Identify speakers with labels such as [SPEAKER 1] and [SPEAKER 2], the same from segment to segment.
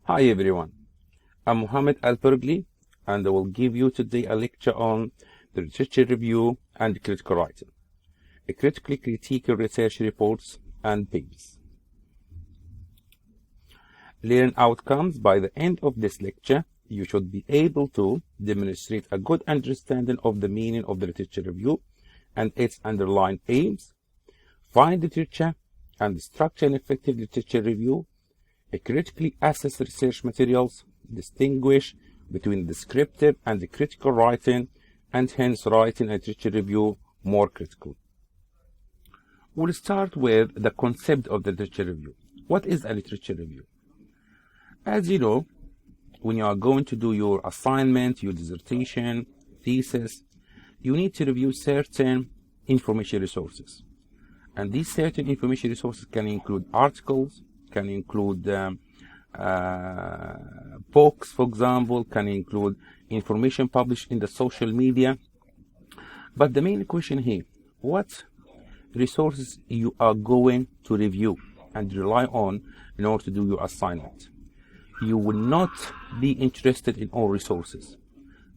[SPEAKER 1] Hi everyone, I'm Mohammed Al-Burgli and I will give you today a lecture on the literature review and critical writing, critically critiquing research reports and papers. Learn outcomes. By the end of this lecture, you should be able to demonstrate a good understanding of the meaning of the literature review and its underlying aims, find literature and structure an effective literature review, critically assess research materials, distinguish between descriptive and critical writing, and hence writing a literature review more critical. We'll start with the concept of the literature review. What is a literature review? As you know, when you are going to do your assignment, your dissertation, thesis, you need to review certain information resources. And these certain information resources can include articles, can include books, for example, can include information published in the social media. But the main question here, what resources you are going to review and rely on in order to do your assignment? You will not be interested in all resources.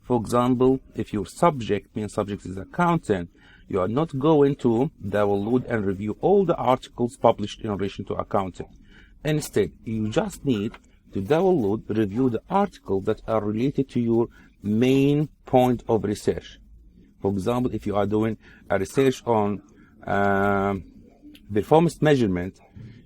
[SPEAKER 1] For example, if your main subject is accounting, you are not going to download and review all the articles published in relation to accounting. Instead, you just need to download, review the articles that are related to your main point of research. For example, if you are doing a research on performance measurement,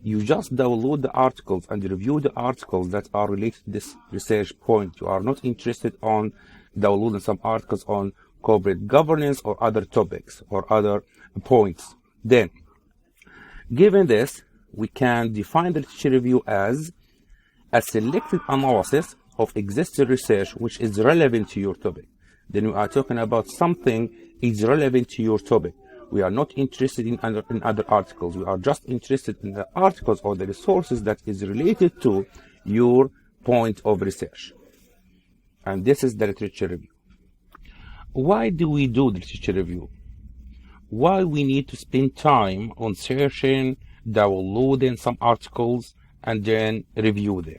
[SPEAKER 1] you just download the articles and review the articles that are related to this research point. You are not interested on downloading some articles on corporate governance or other topics or other points. Then, given this, we can define the literature review as a selected analysis of existing research which is relevant to your topic. Then we are talking about something is relevant to your topic. We are not interested in other articles. We are just interested in the articles or the resources that is related to your point of research. And this is the literature review. Why do we do the literature review? Why we need to spend time on searching, downloading some articles and then review them?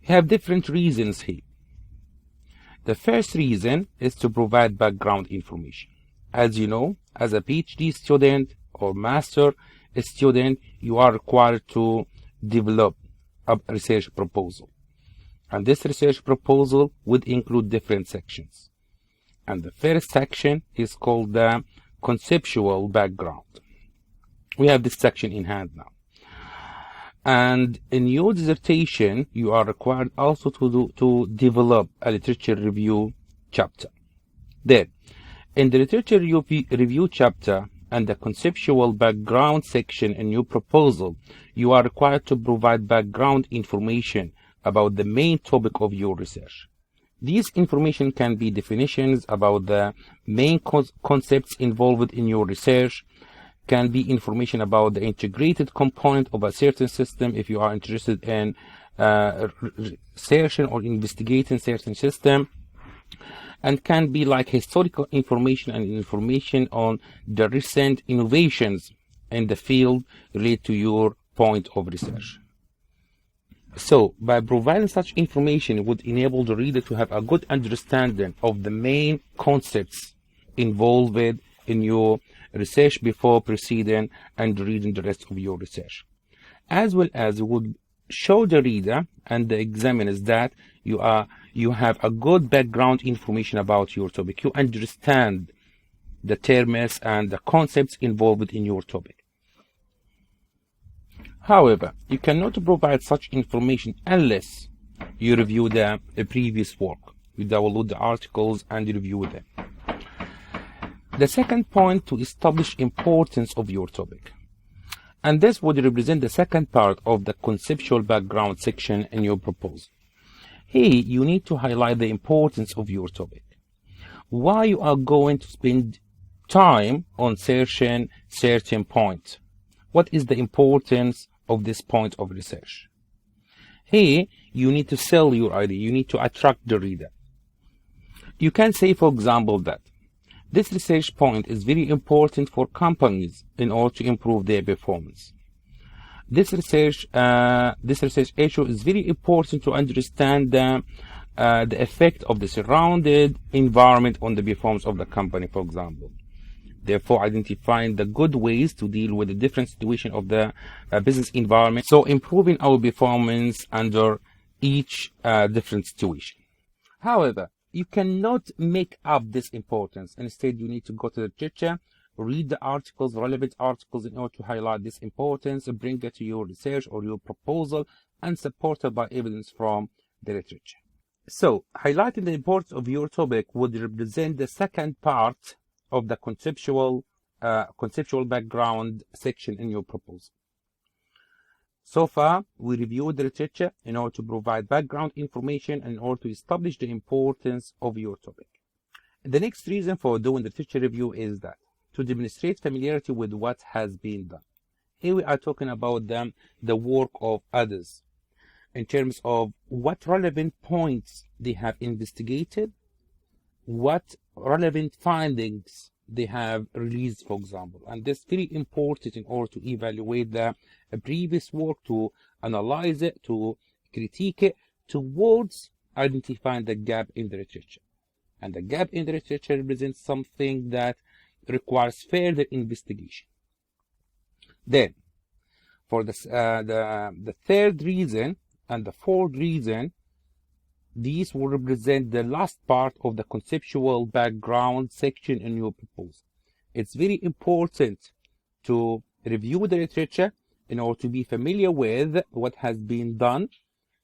[SPEAKER 1] We have different reasons here. The first reason is to provide background information. As you know, as a PhD student or master student, you are required to develop a research proposal. And this research proposal would include different sections. And the first section is called the conceptual background. We have this section in hand now. And in your dissertation, you are required also to develop a literature review chapter. Then, in the literature review chapter and the conceptual background section in your proposal, you are required to provide background information about the main topic of your research. These information can be definitions about the main concepts involved in your research, can be information about the integrated component of a certain system if you are interested in researching or investigating certain system, and can be like historical information and information on the recent innovations in the field related to your point of research. So, by providing such information, it would enable the reader to have a good understanding of the main concepts involved in your research before proceeding and reading the rest of your research. As well as it would show the reader and the examiners that you have a good background information about your topic. You understand the terms and the concepts involved in your topic. However, you cannot provide such information unless you review the previous work. You download the articles and review them. The second point, to establish importance of your topic. And this would represent the second part of the conceptual background section in your proposal. Here, you need to highlight the importance of your topic. Why you are going to spend time on searching certain points. What is the importance of this point of research? Here, you need to sell your idea. You need to attract the reader. You can say, for example, that this research point is very important for companies in order to improve their performance. This research issue is very important to understand the effect of the surrounded environment on the performance of the company, for example. Therefore, identifying the good ways to deal with the different situation of the business environment. So improving our performance under each different situation. However, you cannot make up this importance. Instead, you need to go to the literature, read the articles, relevant articles, in order to highlight this importance, bring it to your research or your proposal, and supported by evidence from the literature. So, highlighting the importance of your topic would represent the second part of the conceptual background section in your proposal. So far, we reviewed the literature in order to provide background information and in order to establish the importance of your topic. The next reason for doing the literature review is that to demonstrate familiarity with what has been done. Here we are talking about the work of others in terms of what relevant points they have investigated, what relevant findings they have released, for example. And this is very important in order to evaluate the previous work, to analyze it, to critique it, towards identifying the gap in the literature. And the gap in the literature represents something that requires further investigation. Then, for the third reason and the fourth reason, these will represent the last part of the conceptual background section in your proposal. It's very important to review the literature in order to be familiar with what has been done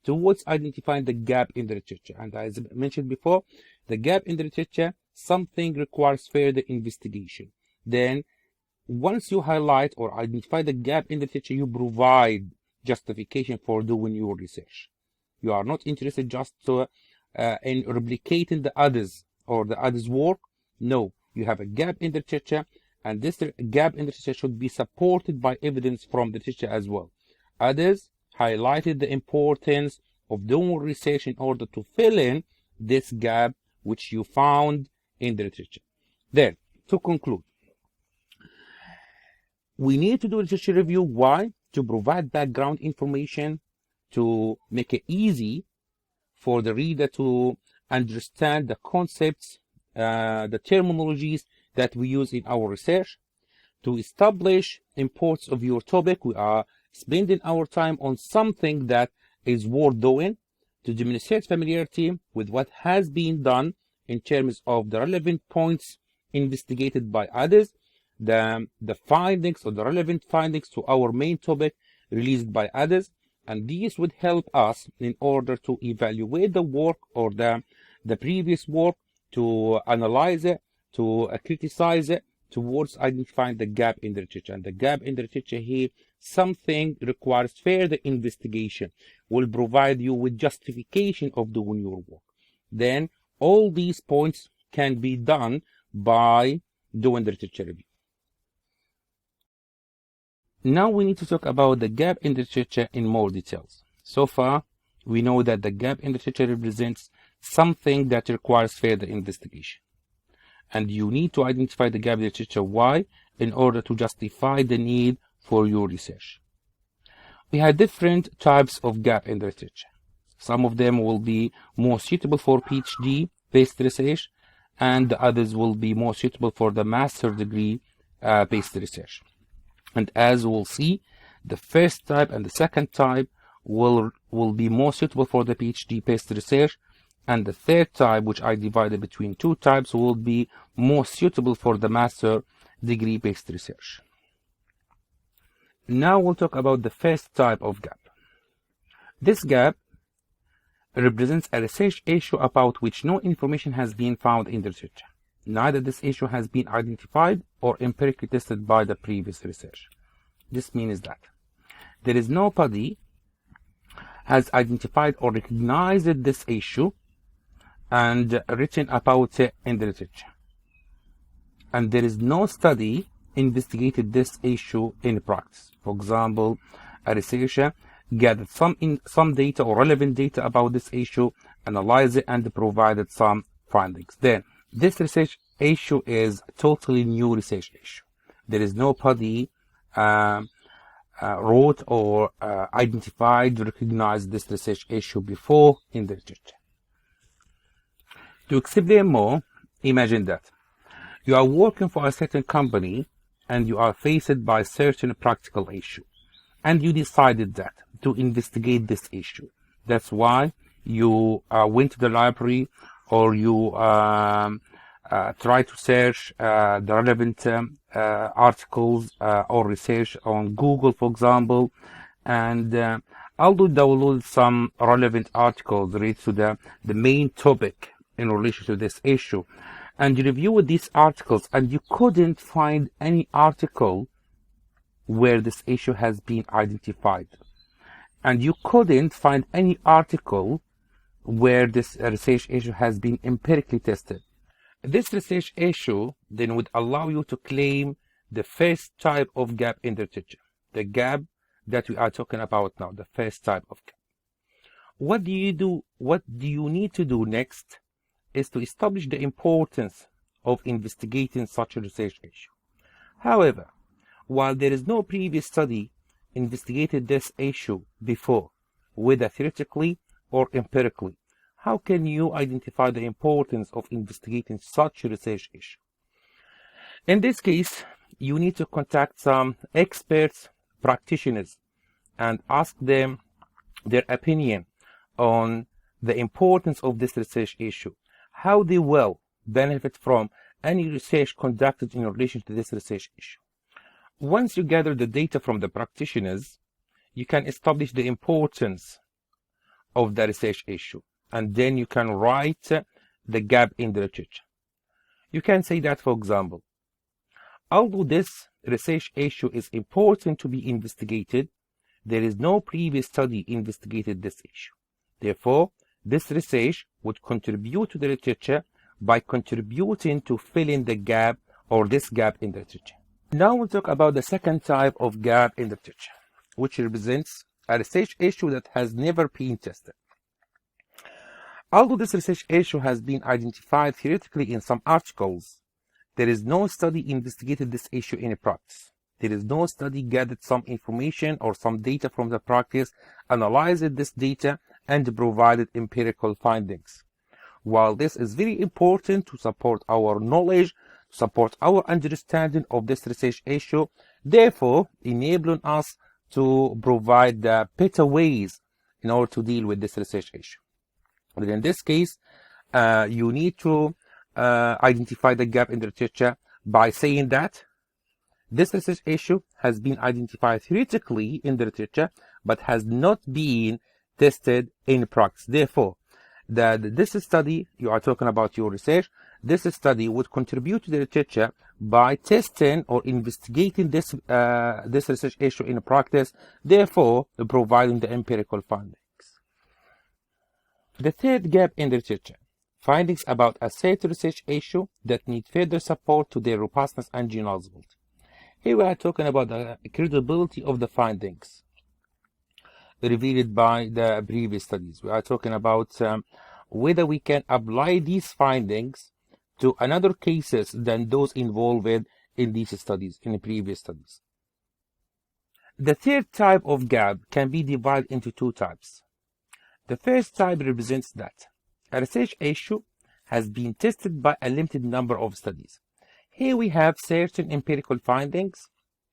[SPEAKER 1] towards identifying the gap in the literature. And as I mentioned before, the gap in the literature, something requires further investigation. Then, once you highlight or identify the gap in the literature, you provide justification for doing your research. You are not interested just in replicating the others or the others' work. No, you have a gap in the literature, and this gap in the literature should be supported by evidence from the literature as well. Others highlighted the importance of doing research in order to fill in this gap which you found in the literature. Then, to conclude, we need to do a literature review. Why? To provide background information, to make it easy for the reader to understand the concepts, the terminologies that we use in our research, to establish importance of your topic. We are spending our time on something that is worth doing, to demonstrate familiarity with what has been done in terms of the relevant points investigated by others, the findings or the relevant findings to our main topic released by others. And these would help us in order to evaluate the work or the previous work, to analyze it, to criticize it, towards identifying the gap in the literature. And the gap in the literature here, something requires further investigation, will provide you with justification of doing your work. Then all these points can be done by doing the literature review. Now we need to talk about the gap in the literature in more details. So far, we know that the gap in the literature represents something that requires further investigation. And you need to identify the gap in the literature. Why? In order to justify the need for your research. We have different types of gap in the literature. Some of them will be more suitable for PhD-based research, and the others will be more suitable for the master degree-based research. And as we'll see, the first type and the second type will be more suitable for the PhD-based research, and the third type, which I divided between two types, will be more suitable for the master degree-based research. Now we'll talk about the first type of gap. This gap represents a research issue about which no information has been found in the literature. Neither this issue has been identified or empirically tested by the previous research. This means that there is nobody has identified or recognized this issue and written about it in the literature. And there is no study investigated this issue in practice. For example, a researcher gathered some data or relevant data about this issue, analyzed it, and provided some findings. Then, this research issue is a totally new research issue. There is nobody wrote or identified, recognized this research issue before in the literature. To explain more, imagine that you are working for a certain company and you are faced by a certain practical issue, and you decided that to investigate this issue. That's why you went to the library, or you try to search the relevant articles or research on Google, for example, and although download some relevant articles related to the main topic in relation to this issue, and you review these articles, and you couldn't find any article where this issue has been identified, and you couldn't find any article where this research issue has been empirically tested. This research issue then would allow you to claim the first type of gap in the literature, the gap that we are talking about now, the first type of gap. What do you do? What do you need to do next is to establish the importance of investigating such a research issue. However, while there is no previous study investigated this issue before, whether theoretically or empirically, how can you identify the importance of investigating such a research issue? In this case, you need to contact some experts, practitioners, and ask them their opinion on the importance of this research issue, how they will benefit from any research conducted in relation to this research issue. Once you gather the data from the practitioners, you can establish the importance of the research issue, and then you can write the gap in the literature. You can say that, for example, although this research issue is important to be investigated, there is no previous study investigated this issue. Therefore, this research would contribute to the literature by contributing to filling the gap, or this gap in the literature. Now we'll talk about the second type of gap in the literature, which represents a research issue that has never been tested. Although this research issue has been identified theoretically in some articles, there is no study investigated this issue in practice. There is no study gathered some information or some data from the practice, analyzed this data, and provided empirical findings. While this is very important to support our knowledge, support our understanding of this research issue, therefore enabling us to provide better ways in order to deal with this research issue. But in this case, you need to identify the gap in the literature by saying that this research issue has been identified theoretically in the literature, but has not been tested in practice. Therefore, this study, you are talking about your research, this study would contribute to the literature by testing or investigating this research issue in practice, therefore providing the empirical findings. The third gap in the literature, findings about a certain research issue that need further support to their robustness and generalizability. Here we are talking about the credibility of the findings revealed by the previous studies. We are talking about whether we can apply these findings to another cases than those involved in these studies, in the previous studies. The third type of gap can be divided into two types. The first type represents that a research issue has been tested by a limited number of studies. Here we have certain empirical findings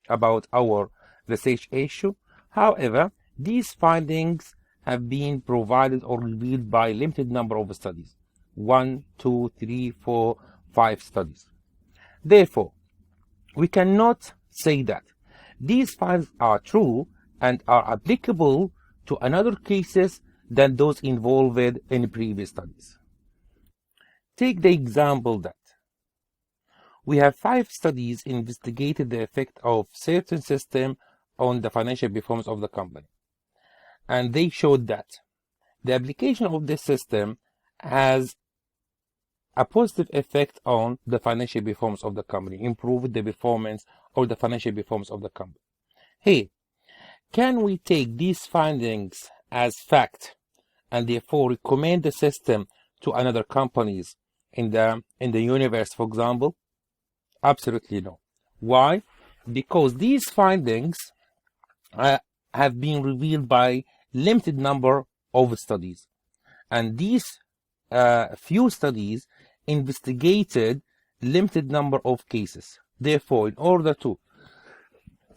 [SPEAKER 1] about our research issue. However, these findings have been provided or revealed by a limited number of studies. 1, 2, 3, 4, 5 studies. Therefore, we cannot say that these findings are true and are applicable to another cases than those involved in previous studies. Take the example that we have 5 studies investigated the effect of certain system on the financial performance of the company. And they showed that the application of this system has a positive effect on the financial performance of the company, improved the performance or the financial performance of the company. Hey, can we take these findings as fact and therefore recommend the system to another companies in the universe, for example? Absolutely no. Why? Because these findings have been revealed by limited number of studies. And these few studies investigated limited number of cases. Therefore, in order to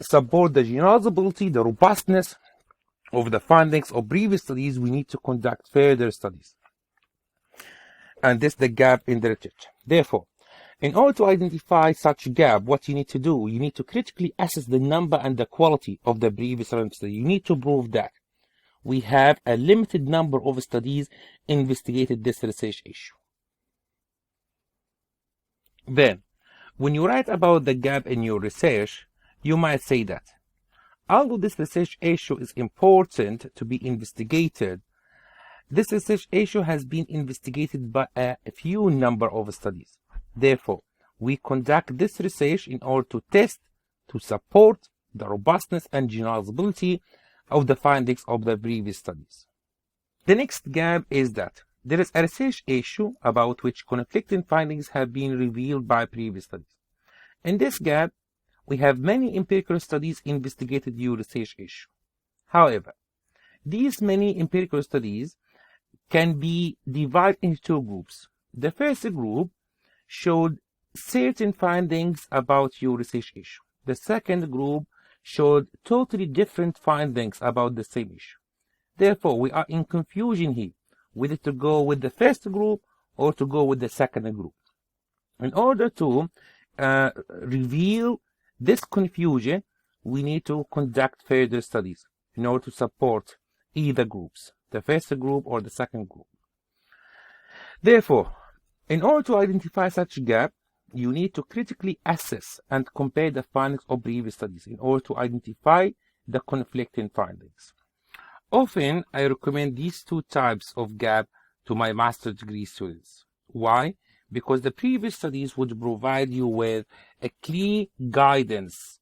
[SPEAKER 1] support the generalizability, the robustness of the findings of previous studies, we need to conduct further studies. And this is the gap in the literature. Therefore, in order to identify such gap, what you need to do, you need to critically assess the number and the quality of the previous relevant study. You need to prove that we have a limited number of studies investigated this research issue. Then, when you write about the gap in your research, you might say that although this research issue is important to be investigated, this research issue has been investigated by a few number of studies. Therefore, we conduct this research in order to test, to support the robustness and generalizability of the findings of the previous studies. The next gap is that there is a research issue about which conflicting findings have been revealed by previous studies. In this gap, we have many empirical studies investigated your research issue. However, these many empirical studies can be divided into two groups. The first group showed certain findings about your research issue. The second group showed totally different findings about the same issue. Therefore, we are in confusion here, whether to go with the first group or to go with the second group. In order to reveal this confusion, we need to conduct further studies in order to support either groups, the first group or the second group. Therefore, in order to identify such a gap, you need to critically assess and compare the findings of previous studies in order to identify the conflicting findings. Often, I recommend these two types of gap to my master's degree students. Why? Because the previous studies would provide you with a clear guidance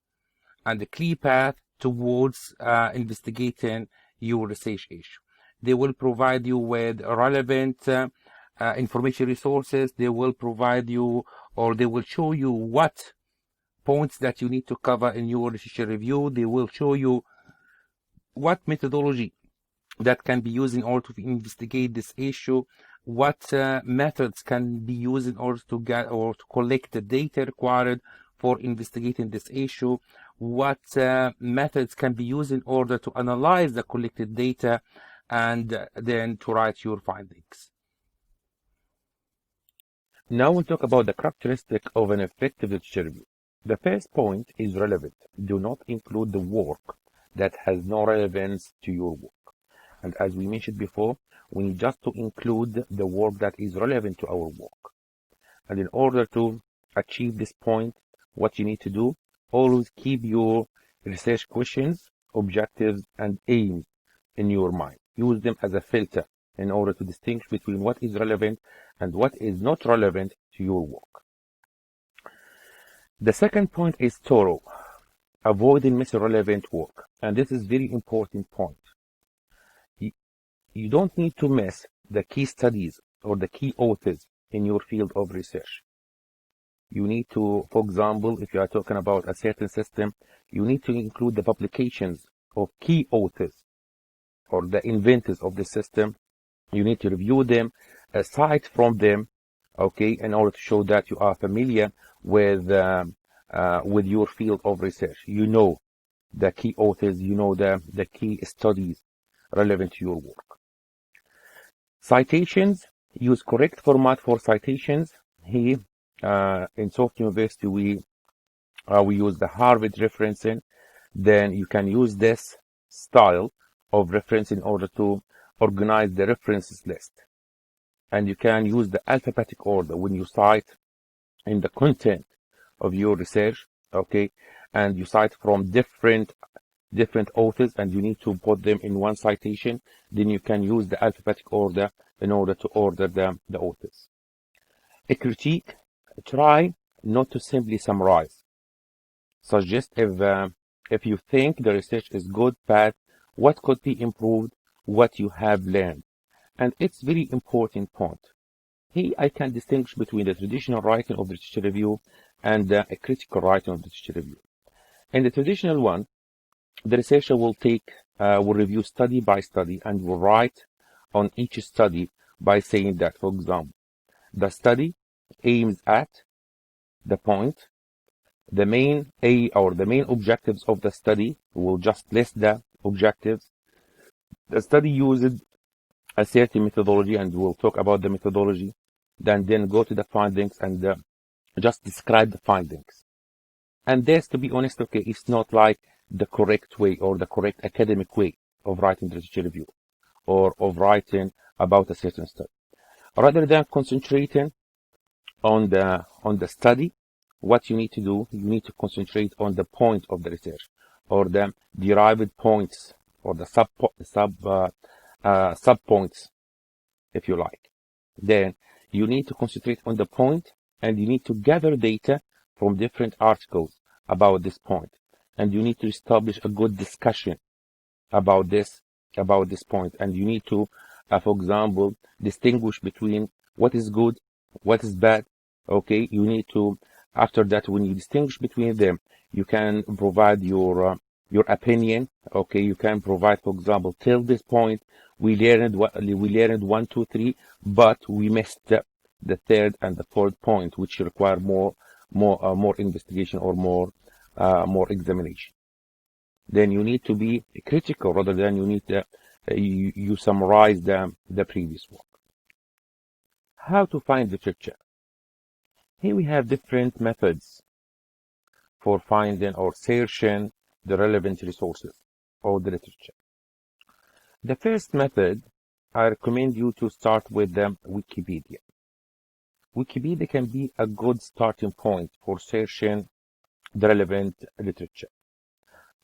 [SPEAKER 1] and a clear path towards investigating your research issue. They will provide you with relevant information resources. They will provide you, or they will show you what points that you need to cover in your research review. They will show you what methodology that can be used in order to investigate this issue, what methods can be used in order to get or to collect the data required for investigating this issue, what methods can be used in order to analyze the collected data and then to write your findings. Now we'll talk about the characteristic of an effective literature review. The first point is relevant. Do not include the work that has no relevance to your work. And as we mentioned before, we need just to include the work that is relevant to our work. And in order to achieve this point, what you need to do, always keep your research questions, objectives, and aims in your mind. Use them as a filter in order to distinguish between what is relevant and what is not relevant to your work. The second point is thorough, avoiding missing relevant work. And this is very important point. You don't need to miss the key studies or the key authors in your field of research. You need to, for example, if you are talking about a certain system, you need to include the publications of key authors or the inventors of the system. You need to review them, cite from them, okay, in order to show that you are familiar with your field of research. You know the key authors, you know the key studies relevant to your work. Citations, use correct format for citations. Here in Soft University, we use the Harvard referencing. Then you can use this style of reference in order to organize the references list. And you can use the alphabetic order when you cite in the content of your research, okay? And you cite from different authors and you need to put them in one citation. Then you can use the alphabetic order in order to order the authors. A critique, try not to simply summarize. Suggest if you think the research is good, bad, what could be improved, what you have learned. And it's very important point. Here I can distinguish between the traditional writing of the literature review and a critical writing of the literature review. In the traditional one, The researcher will review study by study and will write on each study by saying that, for example, the study aims at the point, the main objectives of the study. Will just list the objectives. The study used a certain methodology and we'll talk about the methodology. Then go to the findings and just describe the findings. And this, to be honest, okay, it's not like the correct way or the correct academic way of writing literature review or of writing about a certain study. Rather than concentrating on the study, what you need to do, you need to concentrate on the point of the research or the derived points or the sub points, if you like. Then you need to concentrate on the point and you need to gather data from different articles about this point. And you need to establish a good discussion about this point. And you need to, for example, distinguish between what is good, what is bad. Okay, you need to, after that, when you distinguish between them, you can provide your opinion. Okay, you can provide, for example, till this point we learned 1, 2, 3, but we missed the third and the fourth point, which require more investigation or more examination. Then you need to be critical rather than you need to you summarize the previous work. How to find literature? Here we have different methods for finding or searching the relevant resources or the literature. The first method, I recommend you to start with the Wikipedia. Wikipedia can be a good starting point for searching the relevant literature,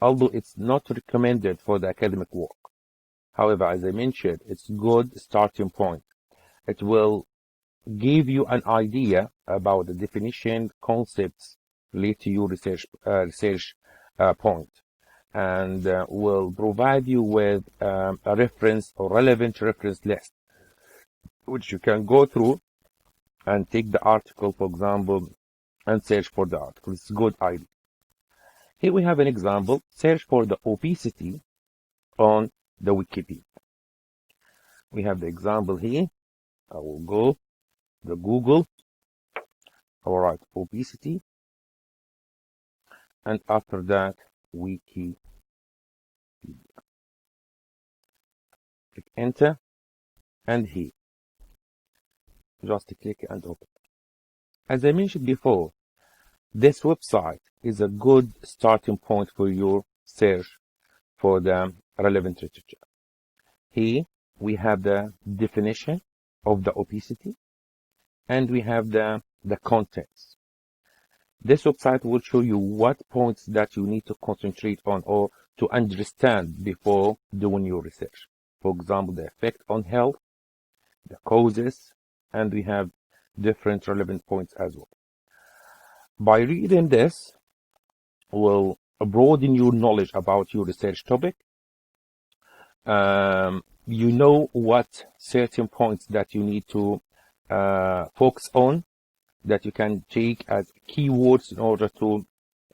[SPEAKER 1] although it's not recommended for the academic work. However, as I mentioned, it's a good starting point. It will give you an idea about the definition, concepts related to your research point, and will provide you with a reference or relevant reference list, which you can go through and take the article, for example, and search for the article. It's a good idea. Here we have an example. Search for the obesity on the Wikipedia. We have the example here. I will go to Google. I will write obesity, and after that, Wikipedia. Click enter, and here, just click and open. As I mentioned before, this website is a good starting point for your search for the relevant literature. Here we have the definition of the obesity, and we have the contents. This website will show you what points that you need to concentrate on or to understand before doing your research. For example, the effect on health, the causes, and we have different relevant points as well. By reading this, will broaden your knowledge about your research topic. You know what certain points that you need to focus on, that you can take as keywords in order to,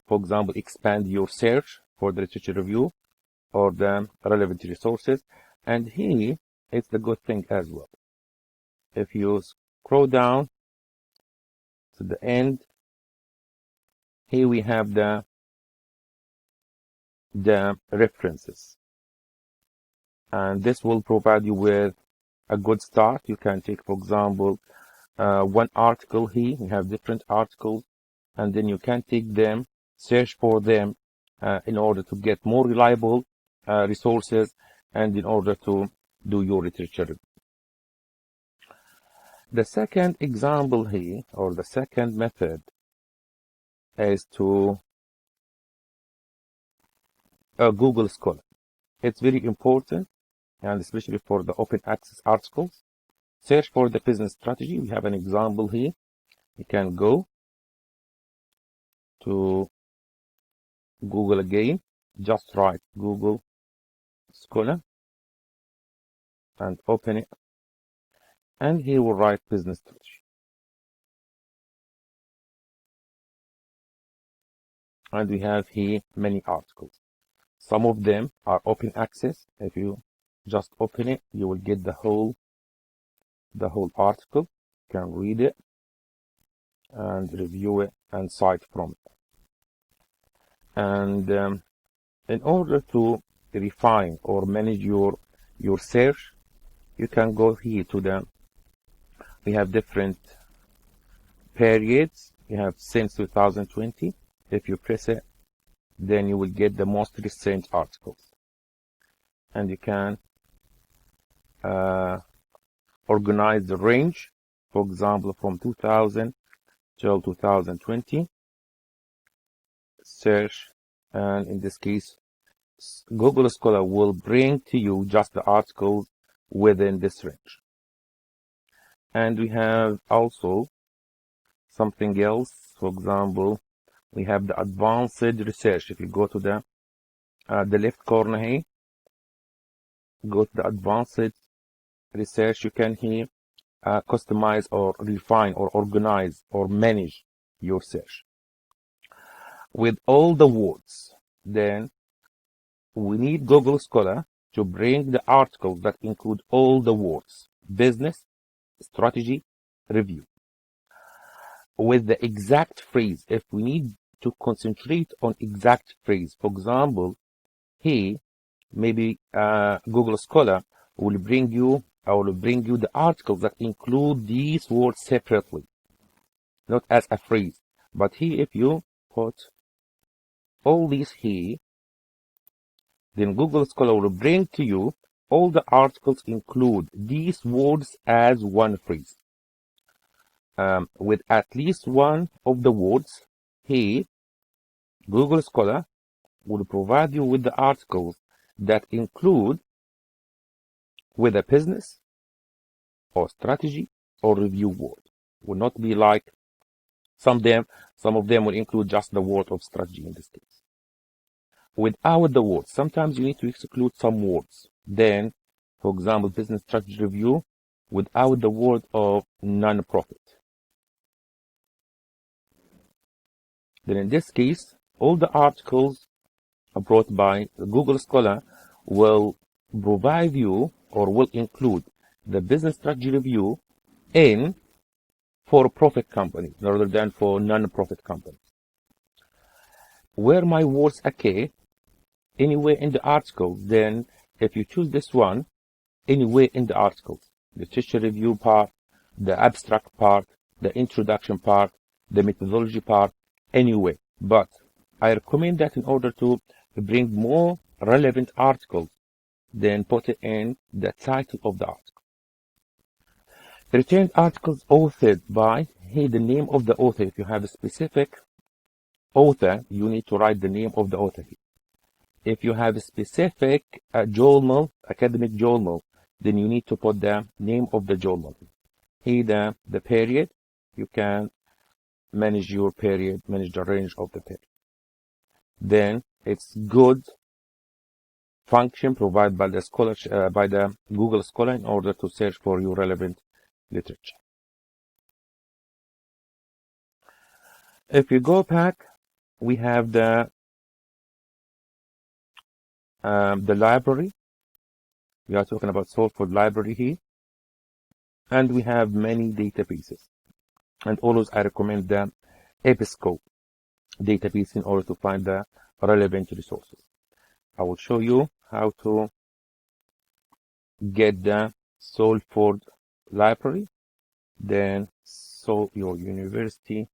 [SPEAKER 1] for example, expand your search for the literature review or the relevant resources. And here it's the good thing as well. If you scroll down to the end, here we have the references, and this will provide you with a good start. You can take, for example, one article here. We have different articles, and then you can take them, search for them in order to get more reliable resources and in order to do your literature review. The second example here, or the second method, is to Google Scholar. It's very important, and especially for the open access articles. Search for the business strategy. We have an example here. You can go to Google again, just write Google Scholar and open it, and here we'll write business strategy. And we have here many articles. Some of them are open access. If you just open it, you will get the whole article. You can read it and review it and cite from it. And in order to refine or manage your search, you can go here to we have different periods. You have since 2020. If you press it, then you will get the most recent articles, and you can organize the range, for example, from 2000 till 2020 search, and in this case Google Scholar will bring to you just the articles within this range. And we have also something else. For example, we have the advanced research. If you go to the left corner here, go to the advanced research, you can here customize or refine or organize or manage your search with all the words. Then we need Google Scholar to bring the articles that include all the words: business, strategy, review, with the exact phrase. If we need to concentrate on exact phrase, for example, here maybe Google Scholar will bring you the articles that include these words separately, not as a phrase. But here, if you put all these here, then Google Scholar will bring to you all the articles include these words as one phrase. With at least one of the words here, Google Scholar will provide you with the articles that include with a business or strategy or review word. Will not be like some of them will include just the word of strategy in this case. Without the words, sometimes you need to exclude some words. Then, for example, business strategy review without the word of non-profit. Then in this case, all the articles brought by Google Scholar will provide you or will include the business strategy review in for-profit companies rather than for non-profit companies. Where my words occur anywhere in the article, then if you choose this one, anywhere in the article, the literature review part, the abstract part, the introduction part, the methodology part, anyway. But I recommend that in order to bring more relevant articles, then put it in the title of the article. Returned articles authored by, here the name of the author. If you have a specific author, you need to write the name of the author here. If you have a specific journal, academic journal, then you need to put the name of the journal. Here the period, you can manage your period, manage the range of the period. Then it's good function provided by the scholarship, by the Google Scholar in order to search for your relevant literature. If you go back, we have the library. We are talking about Salford Library here, and we have many databases. And always I recommend the EBSCO database in order to find the relevant resources. I will show you how to get the Salford Library, then your University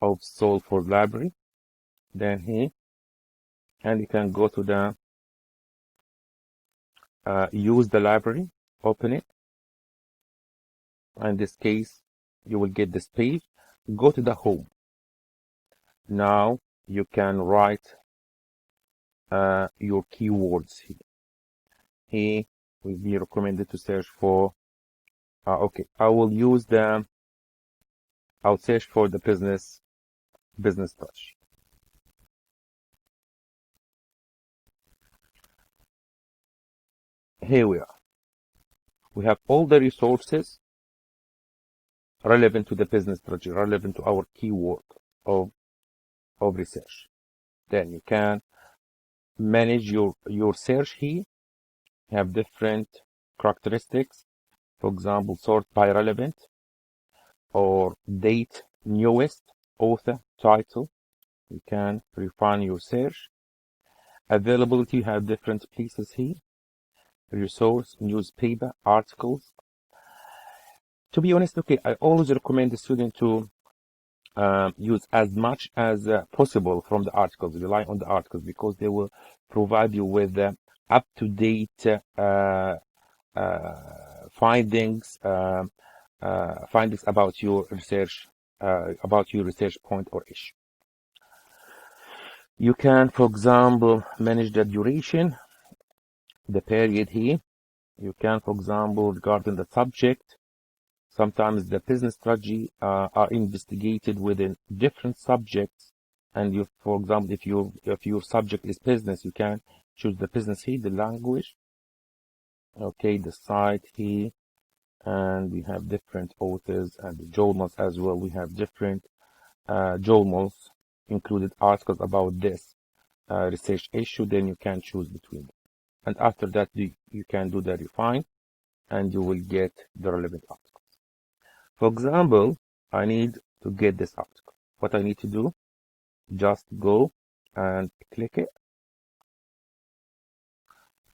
[SPEAKER 1] of Salford Library, then here, and you can go to the use the library, open it. In this case, you will get this page. Go to the home. Now you can write your keywords here. Here will be recommended to search for. Okay, I'll search for the business touch. Here we are. We have all the resources relevant to the business strategy, relevant to our keyword of research.
[SPEAKER 2] Then you can manage your search here. You have different characteristics. For example, sort by relevant or date, newest, author, title. You can refine your search. Availability, you have different places here. Resource, newspaper, articles. To be honest, okay, I always recommend the student to use as much as possible from the articles, rely on the articles, because they will provide you with up-to-date findings about your research point or issue. You can, for example, manage the duration, the period here. You can, for example, regarding the subject, sometimes the business strategy are investigated within different subjects. And you, for example, if your subject is business, you can choose the business here, the language, okay, the site here, and we have different authors and the journals as well. We have different journals included articles about this research issue. Then you can choose between them, and after that you can do the refine, and you will get the relevant articles. For example, I need to get this article. What I need to do, just go and click it.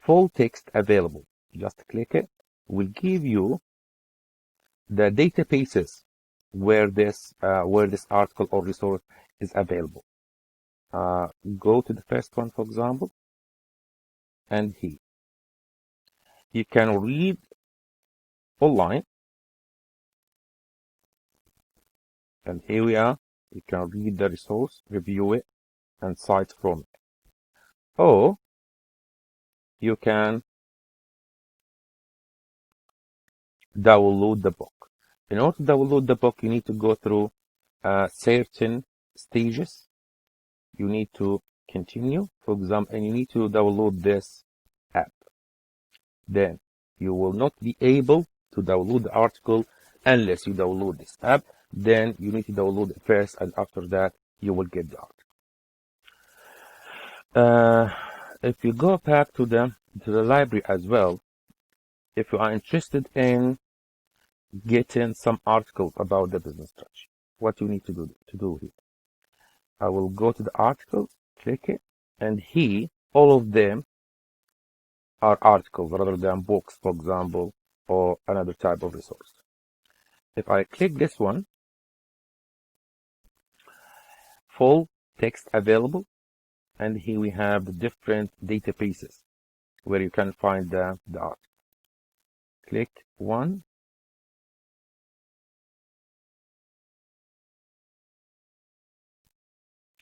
[SPEAKER 2] Full text available. Just click it. Will give you the databases where this article or resource is available. Go to the first one, for example, and here you can read online. And here we are. You can read the resource, review it, and cite from it. Or you can download the book. In order to download the book, you need to go through certain stages. You need to continue, for example, and you need to download this app. Then you will not be able to download the article unless you download this app. Then you need to download it first, and after that you will get the article. If you go back to the library as well, if you are interested in getting some articles about the business strategy, what you need to do here, I will go to the articles, click it, and here all of them are articles rather than books, for example, or another type of resource. If I click this one, full text available, and here we have the different databases where you can find the article. Click one,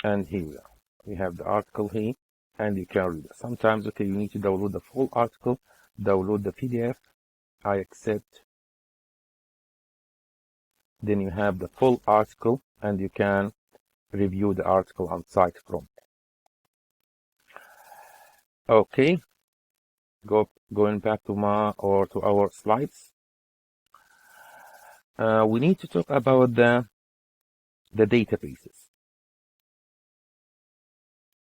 [SPEAKER 2] and here we are. We have the article here, and you can read it. Sometimes, okay, you need to download the full article, download the PDF. I accept. Then you have the full article, and you can review the article and cite from it. Okay, going back to our slides. We need to talk about the databases.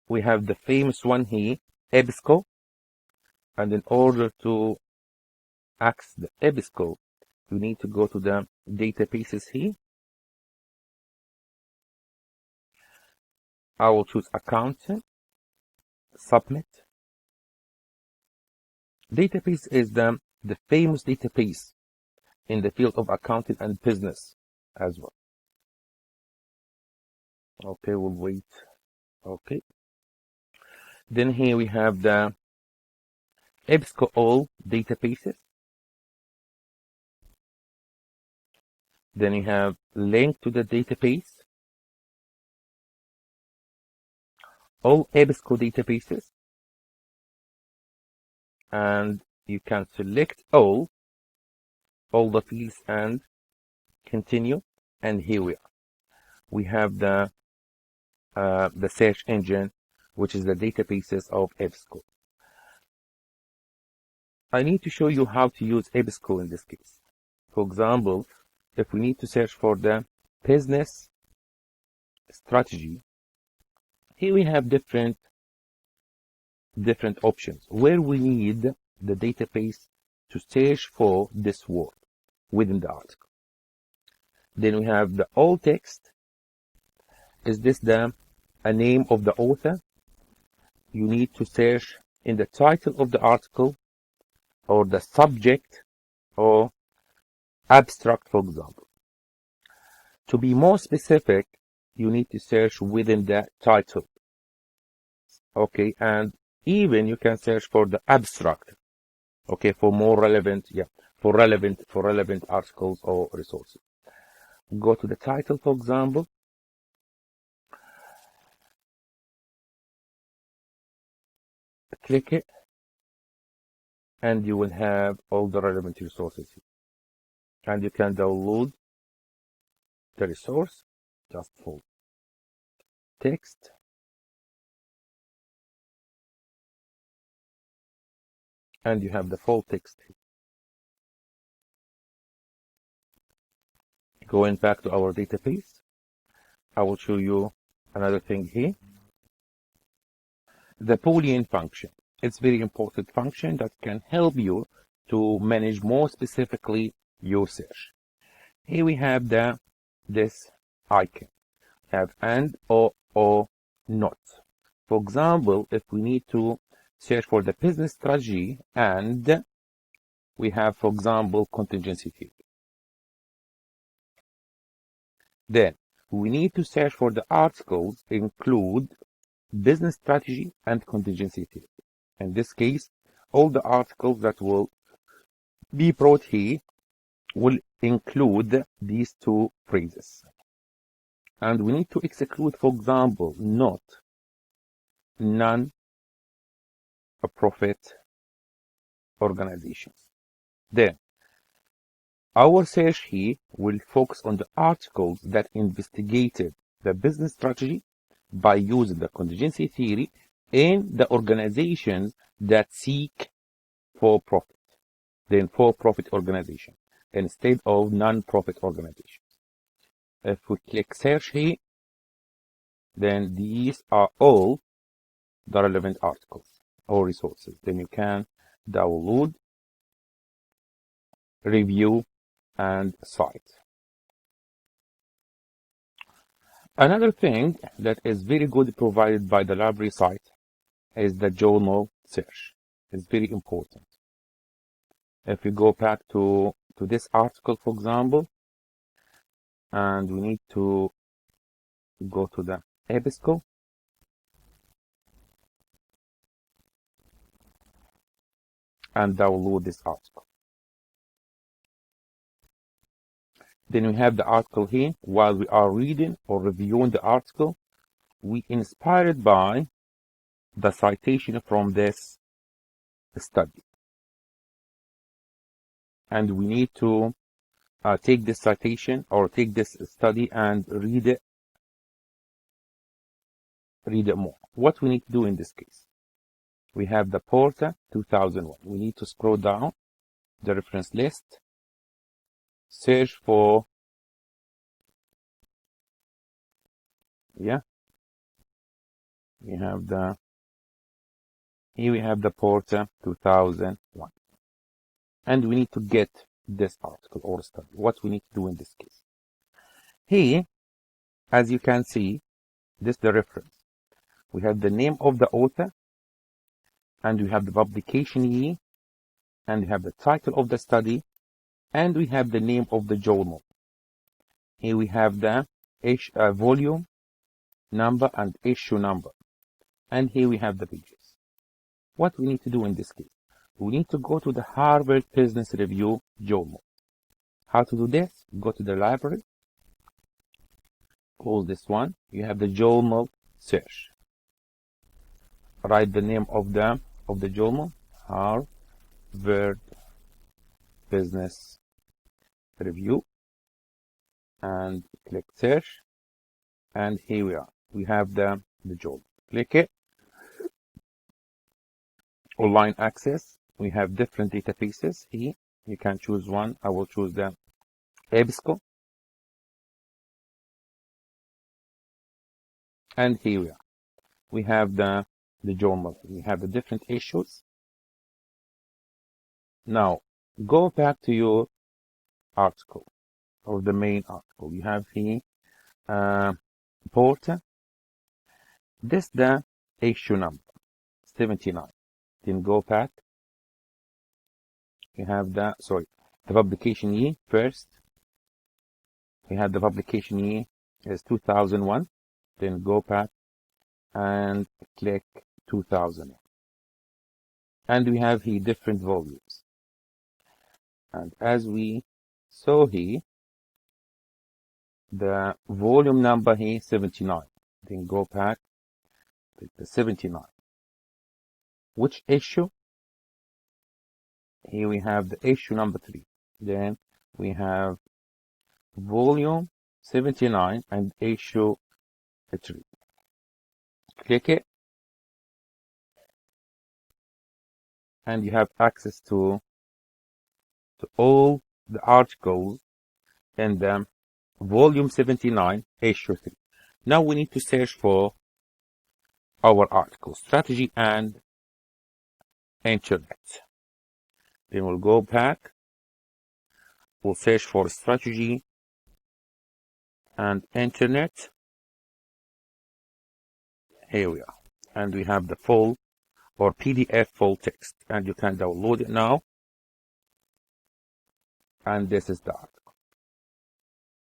[SPEAKER 2] We have the famous one here, EBSCO, and in order to access the EBSCO, you need to go to the databases here. I will choose accounting, submit. Database is the famous database in the field of accounting and business as well. Okay, we'll wait. Okay. Then here we have the EBSCO all databases. Then you have link to the database. All EBSCO databases. And you can select all the fields and continue. And here we are. We have the search engine, which is the databases of EBSCO. I need to show you how to use EBSCO in this case. For example, if we need to search for the business strategy, Here we have different options where we need the database to search for this word within the article. Then we have the alt text. Is this a name of the author? You need to search in the title of the article or the subject or abstract, for example. To be more specific, you need to search within the title. Okay, and even you can search for the abstract. Okay, for more relevant, for relevant articles or resources. Go to the title, for example. Click it, and you will have all the relevant resources here. And you can download the resource just for text. And you have the full text here. Going back to our database, I will show you another thing here. The Boolean function. It's a very important function that can help you to manage more specifically your search. Here we have this icon. Have and or not. For example, if we need to search for the business strategy and we have, for example, contingency theory. Then we need to search for the articles include business strategy and contingency theory. In this case, all the articles that will be brought here will include these two phrases. And we need to exclude, for example, not non-profit organizations. Then, our search here will focus on the articles that investigated the business strategy by using the contingency theory in the organizations that seek for-profit. Then for-profit organization instead of non-profit organizations. If we click search here, then these are all the relevant articles or resources. Then you can download, review, and cite. Another thing that is very good provided by the library site is the journal search. It's very important. If we go back to this article, for example, and we need to go to the EBSCO, and download this article. Then we have the article here. While we are reading or reviewing the article, we inspired by the citation from this study. And we need to take this citation or take this study and read it more. What we need to do in this case? We have the Porter 2001. We need to scroll down the reference list, search for, here we have the Porter 2001. And we need to get this article or study. What we need to do in this case? Here, as you can see, this is the reference. We have the name of the author, and we have the publication year, and we have the title of the study, and we have the name of the journal. Here we have the volume number and issue number. And here we have the pages. What we need to do in this case? We need to go to the Harvard Business Review journal. How to do this? Go to the library, close this one. You have the journal search. Write the name of the journal, Harvard Business Review, and click search. And here we are. We have the journal. Click it. Online access. We have different databases here. You can choose one. I will choose the EBSCO. And here we are. we have the journal. We have the different issues. Now, go back to your article or the main article. You have here portal. This the issue number 79. Then go back. You have the publication year first. We have the publication year is 2001. Then go back and click 2000. And we have here different volumes. And as we saw here, the volume number here 79. Then go back, click the 79. Which issue? Here we have the issue number 3. Then we have volume 79 and issue 3. Click it. And you have access to all the articles in the volume 79, issue 3. Now we need to search for our article, strategy and internet. Then we'll go back. We'll search for strategy and internet. Here we are. And we have the full or PDF full text. And you can download it now. And this is the article.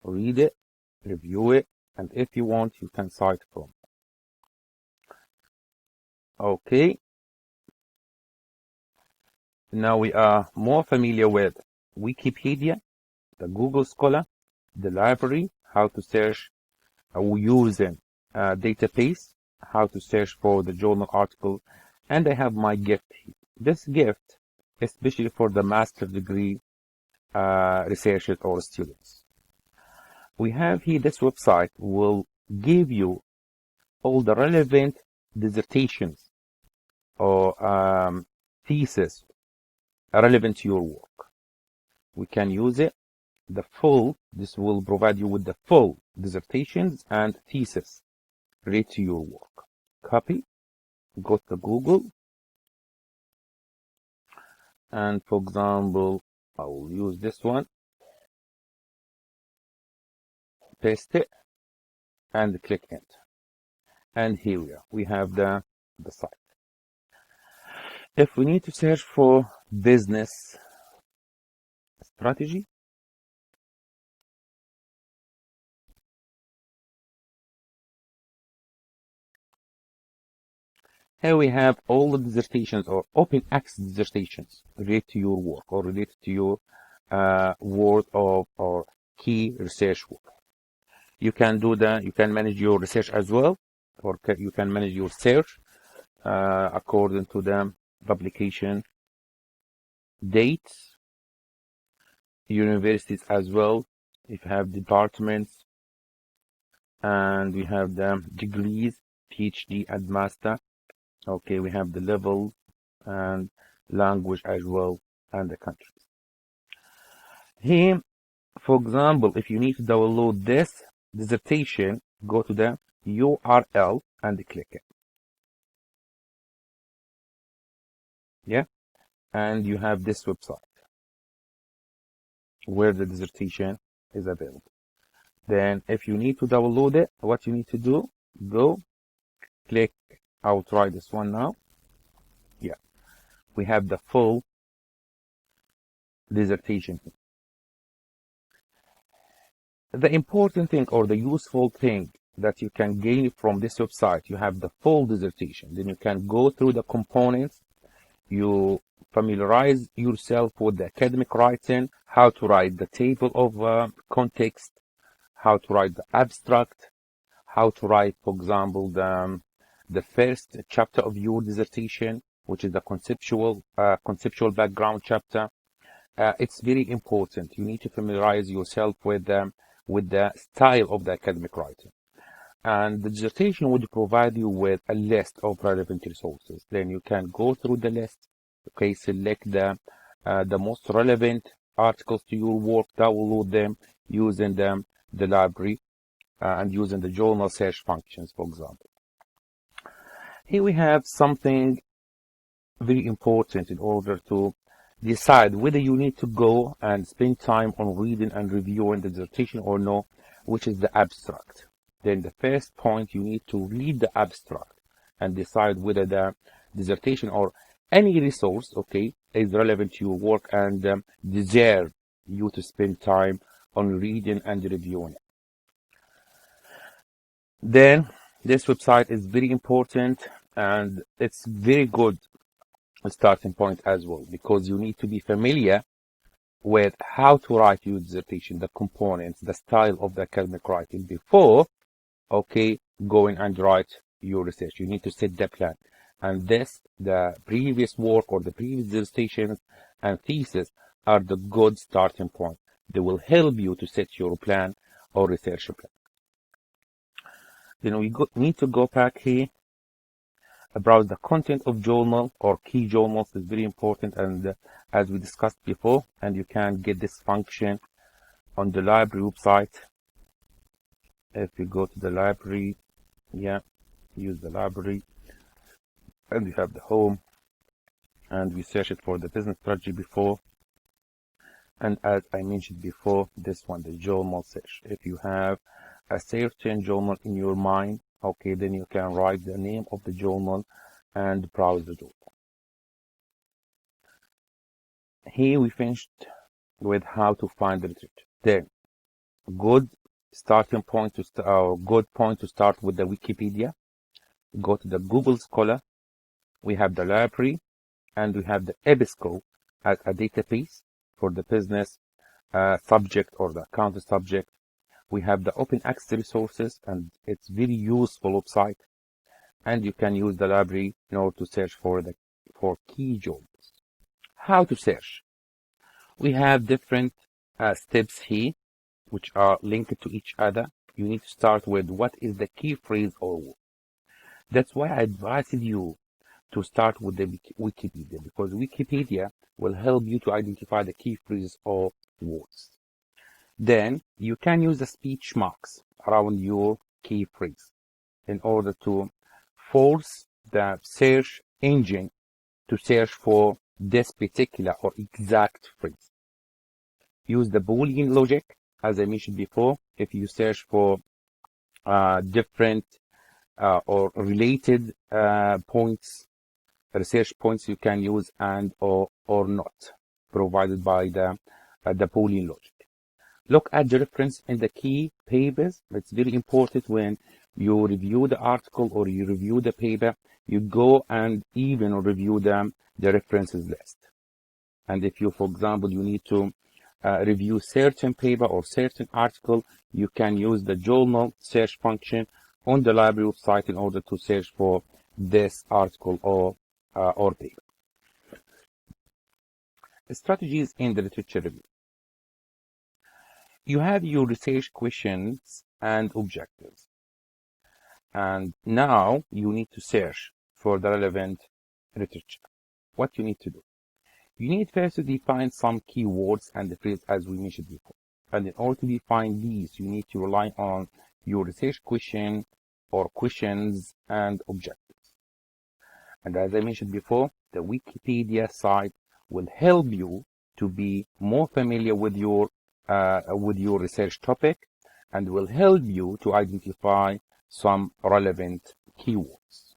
[SPEAKER 2] Read it, review it, and if you want, you can cite from. Okay. Now we are more familiar with Wikipedia, the Google Scholar, the library, how to search using a database, how to search for the journal article, and I have my gift here. This gift, especially for the master degree researchers or students. We have here this website will give you all the relevant dissertations or thesis relevant to your work. We can use it. This will provide you with the full dissertations and thesis related to your work. Copy, go to Google, and for example, I will use this one. Paste it and click enter. And here we are. We have the site. If we need to search for business strategy, here we have all the dissertations or open access dissertations related to your work or related to your work or key research work. You can do that. You can manage your research as well, or you can manage your search according to the publication dates, universities as well. If you have departments, and we have the degrees, PhD and master. Okay, we have the level and language as well, and the countries. Here, for example, if you need to download this dissertation, go to the URL and click it. Yeah, and you have this website where the dissertation is available. Then if you need to download it, what you need to do, go click. I will try this one now. Yeah, we have the full dissertation. The important thing or the useful thing that you can gain from this website, you have the full dissertation. Then you can go through the components. You familiarize yourself with the academic writing, how to write the table of context, how to write the abstract, how to write, for example, the first chapter of your dissertation, which is the conceptual background chapter. It's very important. You need to familiarize yourself with the style of the academic writing. And the dissertation would provide you with a list of relevant resources. Then you can go through the list. Okay, select the most relevant articles to your work, download them using the library and using the journal search functions, for example. Here we have something very important in order to decide whether you need to go and spend time on reading and reviewing the dissertation or no, which is the abstract. Then the first point, you need to read the abstract and decide whether the dissertation or any resource, okay, is relevant to your work and deserve you to spend time on reading and reviewing it. Then this website is very important and it's very good starting point as well, because you need to be familiar with how to write your dissertation, the components, the style of the academic writing before, okay, going and write your research. You need to set the plan. And this, the previous work or the previous dissertations and thesis are the good starting point. They will help you to set your plan or research plan. Then we need to go back here. Browse the content of journal or key journals is very important, and as we discussed before, and you can get this function on the library website. If you go to the library, yeah, use the library, and we have the home, and we search it for the business strategy before, and as I mentioned before, this one, the journal search. If you have a certain journal in your mind, okay, then you can write the name of the journal and browse the journal. Here we finished with how to find the literature. Then, good starting point to good point to start with the Wikipedia. Go to the Google Scholar. We have the library, and we have the EBSCO as a database for the business subject or the accounting subject. We have the open access resources, and it's very useful website. And you can use the library in order to search for key journals. How to search? We have different steps here, which are linked to each other. You need to start with what is the key phrase or word. That's why I advised you to start with the Wikipedia, because Wikipedia will help you to identify the key phrases or words. Then you can use the speech marks around your key phrase in order to force the search engine to search for this particular or exact phrase. Use the Boolean logic, as I mentioned before. If you search for different or related points, research points, you can use and or not, provided by the Boolean logic. Look at the reference in the key papers. It's very important when you review the article or you review the paper, you go and even review the references list. And if you, for example, you need to review certain paper or certain article, you can use the journal search function on the library website in order to search for this article or paper. Strategies in the literature review. You have your research questions and objectives. And now you need to search for the relevant literature. What you need to do? You need first to define some keywords and the phrase as we mentioned before. And in order to define these, you need to rely on your research question or questions and objectives. And as I mentioned before, the Wikipedia site will help you to be more familiar with your research topic and will help you to identify some relevant keywords.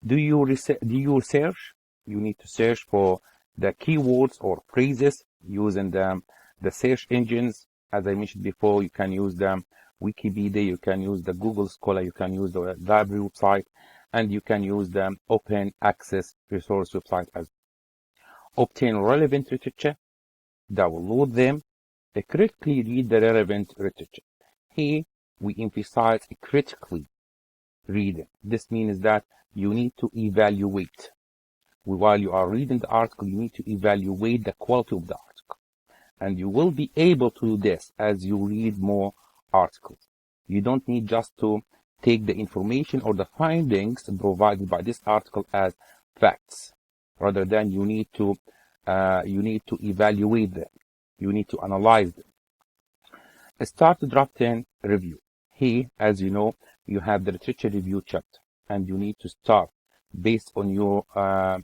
[SPEAKER 2] Do you search? You need to search for the keywords or phrases using the search engines. As I mentioned before, you can use the Wikipedia, you can use the Google Scholar, you can use the library website, and you can use the open access resource website as well. Obtain relevant literature, download them, critically read the relevant literature. Here, we emphasize critically reading. This means that you need to evaluate. While you are reading the article, you need to evaluate the quality of the article. And you will be able to do this as you read more articles. You don't need just to take the information or the findings provided by this article as facts. Rather than you need to evaluate them. You need to analyze them. Start drafting review. Here, as you know, you have the literature review chapter. and you need to start based on your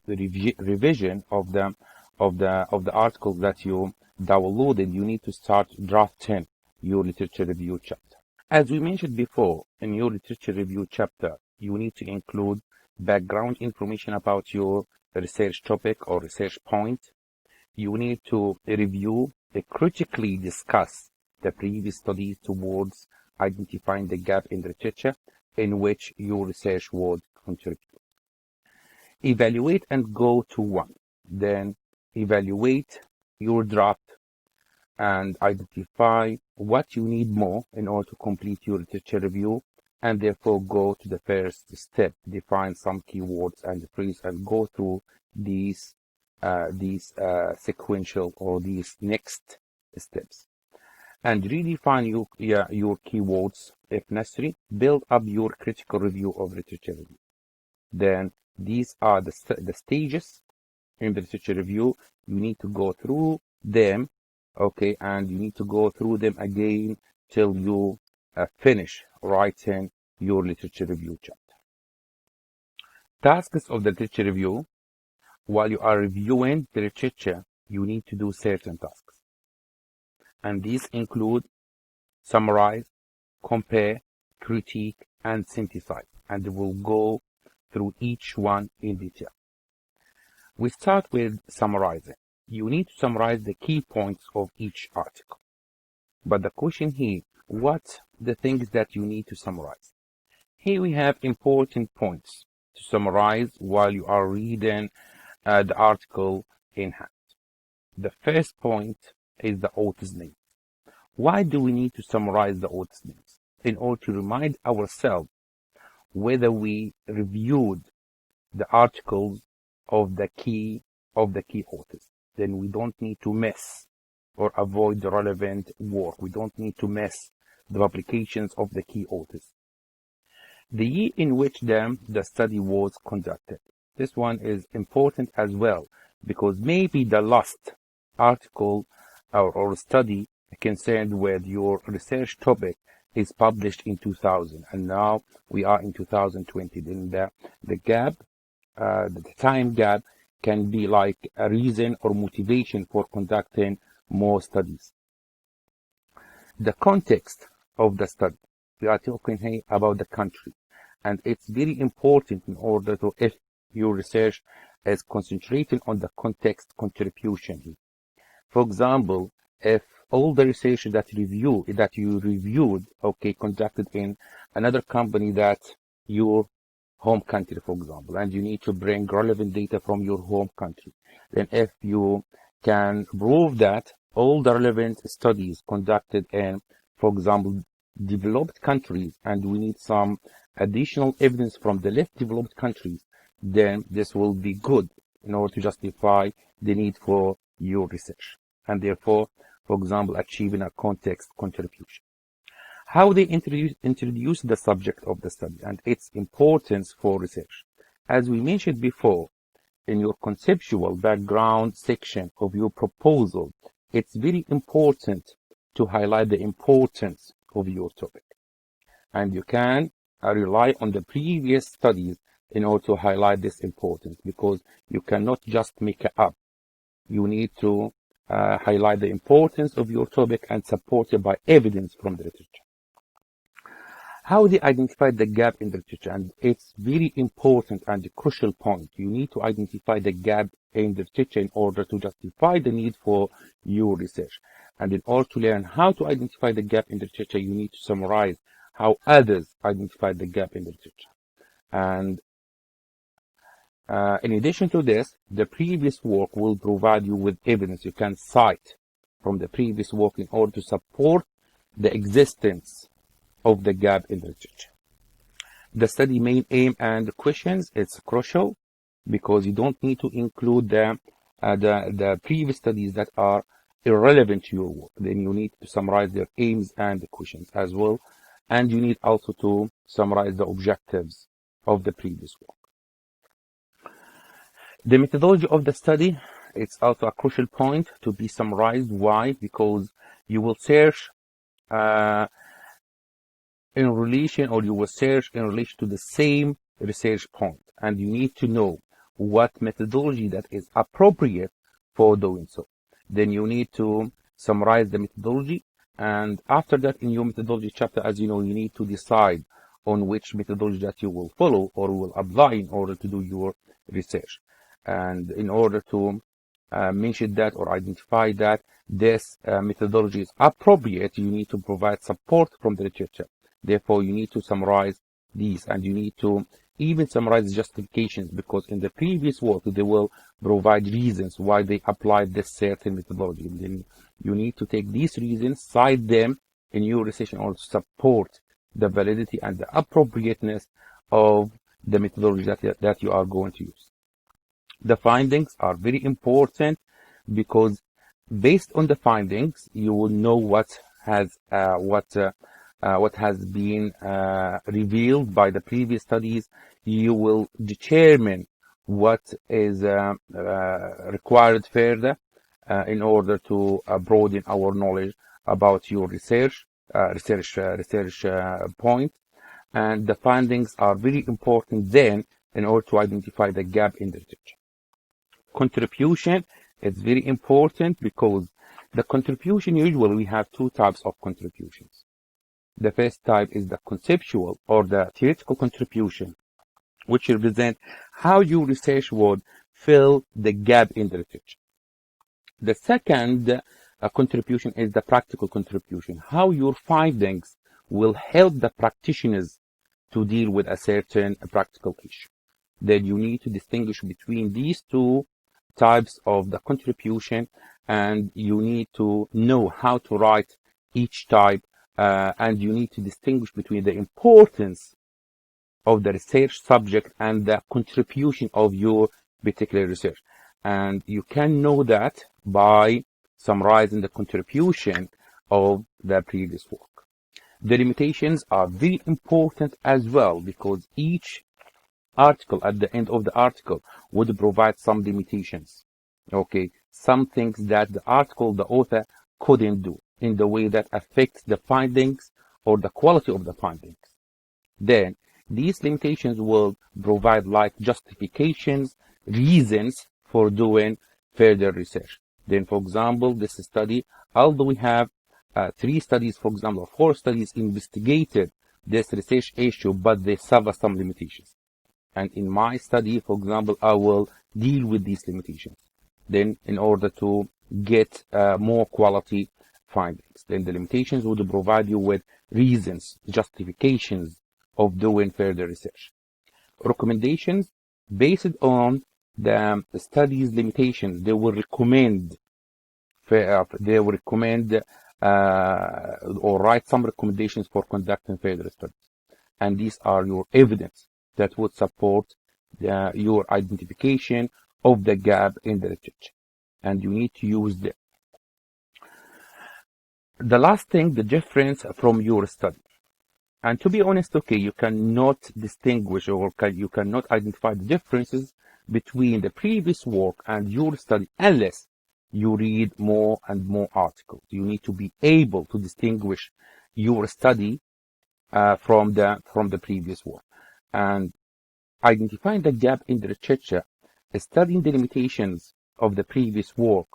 [SPEAKER 2] revision of the articles that you downloaded. You need to start drafting your literature review chapter. As we mentioned before, in your literature review chapter, you need to include background information about your research topic or research point. You need to review and critically discuss the previous studies towards identifying the gap in the literature in which your research would contribute. Evaluate and go to one. Then evaluate your draft and identify what you need more in order to complete your literature review, and therefore go to the first step, define some keywords and phrases, and go through these sequential or these next steps, and redefine your keywords if necessary. Build up your critical review of literature review. Then these are the stages in the literature review. You need to go through them, okay, and you need to go through them again till you finish writing your literature review chapter. Tasks of the literature review. While you are reviewing the literature, you need to do certain tasks, and these include summarize, compare, critique, and synthesize, and we'll go through each one in detail. We start with summarizing. You need to summarize the key points of each article. But the question here, what the things that you need to summarize? Here we have important points to summarize while you are reading the article in hand. The first point is the author's name. Why do we need to summarize the author's names? In order to remind ourselves whether we reviewed the articles of the key authors. Then we don't need to miss or avoid the relevant work. We don't need to miss the publications of the key authors. The year in which the study was conducted. This one is important as well, because maybe the last article or study concerned with your research topic is published in 2000, and now we are in 2020. Then the gap, the time gap, can be like a reason or motivation for conducting more studies. The context of the study. We are talking here about the country, and it's very important in order to, if your research is concentrating on the context contribution here. For example, if all the research that you reviewed, okay, conducted in another company that your home country, for example, and you need to bring relevant data from your home country, then if you can prove that all the relevant studies conducted in, for example, developed countries, and we need some additional evidence from the less developed countries, then this will be good in order to justify the need for your research, and therefore, for example, achieving a context contribution. How they introduce the subject of the study and its importance for research. As we mentioned before, in your conceptual background section of your proposal, it's very important to highlight the importance of your topic. And you can rely on the previous studies in order to highlight this importance, because you cannot just make it up. You need to highlight the importance of your topic and support it by evidence from the literature. How they identify the gap in the literature, and it's very important and a crucial point. You need to identify the gap in the literature in order to justify the need for your research. And in order to learn how to identify the gap in the literature, you need to summarize how others identify the gap in the literature. And in addition to this, the previous work will provide you with evidence. You can cite from the previous work in order to support the existence of the gap in the literature. The study main aim and questions, it's crucial, because you don't need to include the previous studies that are irrelevant to your work. Then you need to summarize their aims and the questions as well. And you need also to summarize the objectives of the previous work. The methodology of the study, it's also a crucial point to be summarized. Why? Because you will search in relation to the same
[SPEAKER 1] research point, and you need to know what methodology that is appropriate for doing so. Then you need to summarize the methodology, and after that, in your methodology chapter, as you know, you need to decide on which methodology that you will follow or will apply in order to do your research. And in order to mention that or identify that this methodology is appropriate, you need to provide support from the literature. Therefore, you need to summarize these, and you need to even summarize justifications, because in the previous work they will provide reasons why they applied this certain methodology. And then you need to take these reasons, cite them in your research in order to support the validity and the appropriateness of the methodology that you are going to use. The findings are very important, because based on the findings, you will know what has been revealed by the previous studies. You will determine what is required further in order to broaden our knowledge about your research point. And the findings are very important then in order to identify the gap in the literature. Contribution is very important, because the contribution, usually we have two types of contributions. The first type is the conceptual or the theoretical contribution, which represent how your research would fill the gap in the literature. The second contribution is the practical contribution, how your findings will help the practitioners to deal with a certain practical issue. Then you need to distinguish between these two types of the contribution, and you need to know how to write each type, and you need to distinguish between the importance of the research subject and the contribution of your particular research. And you can know that by summarizing the contribution of the previous work. The limitations are very important as well, because each article, at the end of the article, would provide some limitations. Okay, some things that the author couldn't do in the way that affects the findings or the quality of the findings. Then these limitations will provide like justifications, reasons for doing further research. Then, for example, this study, although we have 3 studies, for example, or 4 studies investigated this research issue, but they suffer some limitations. And in my study, for example, I will deal with these limitations. Then, in order to get more quality findings, then the limitations would provide you with reasons, justifications of doing further research. Recommendations based on the study's limitations, they will recommend or write some recommendations for conducting further studies. And these are your evidence that would support your identification of the gap in the literature. And you need to use them. The last thing, the difference from your study. And to be honest, okay, you cannot distinguish or you cannot identify the differences between the previous work and your study unless you read more and more articles. You need to be able to distinguish your study from the previous work. And identifying the gap in the literature, studying the limitations of the previous work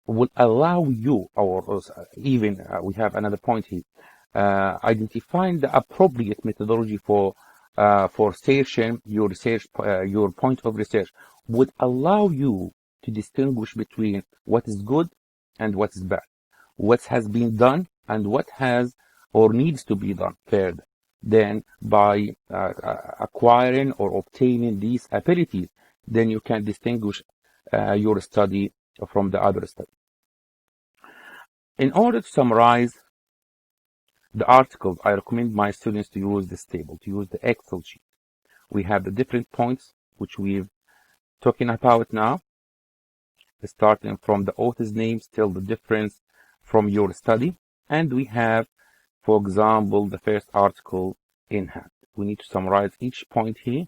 [SPEAKER 1] will allow you, or even we have another point here, identifying the appropriate methodology for searching your research, your point of research would allow you to distinguish between what is good and what is bad, what has been done and what has or needs to be done further. Then by acquiring or obtaining these abilities, then you can distinguish your study from the other study. In order to summarize the articles, I recommend my students to use this table, to use the Excel sheet. We have the different points which we've talking about now, starting from the author's names till the difference from your study. And we have, for example, the first article in hand. We need to summarize each point here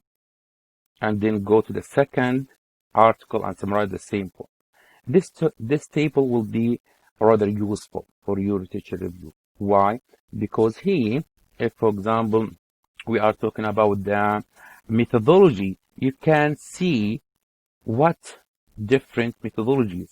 [SPEAKER 1] and then go to the second article and summarize the same point. This table will be rather useful for your literature review. Why? Because here, if for example, we are talking about the methodology, you can see what different methodologies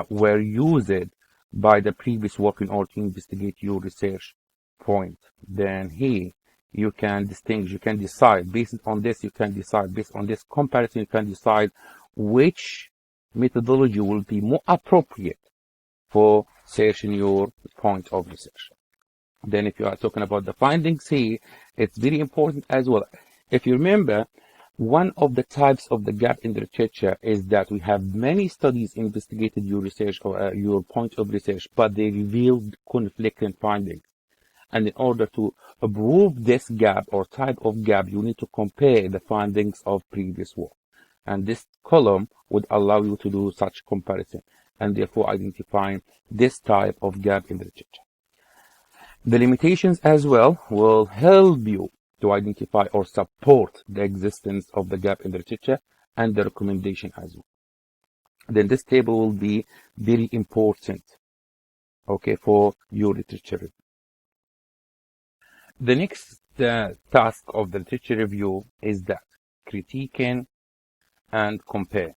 [SPEAKER 1] were used by the previous work in order to investigate your research point. Then here you can distinguish, you can decide based on this, you can decide based on this comparison, you can decide which methodology will be more appropriate for searching your point of research. Then if you are talking about the findings here, it's very important as well. If you remember, one of the types of the gap in the literature is that we have many studies investigated your research or your point of research, but they revealed conflicting findings. And in order to prove this gap or type of gap, you need to compare the findings of previous work. And this column would allow you to do such comparison and therefore identifying this type of gap in the literature. The limitations as well will help you to identify or support the existence of the gap in the literature and the recommendation as well. Then this table will be very important, okay, for your literature review. The next task of the literature review is that critiquing and compare.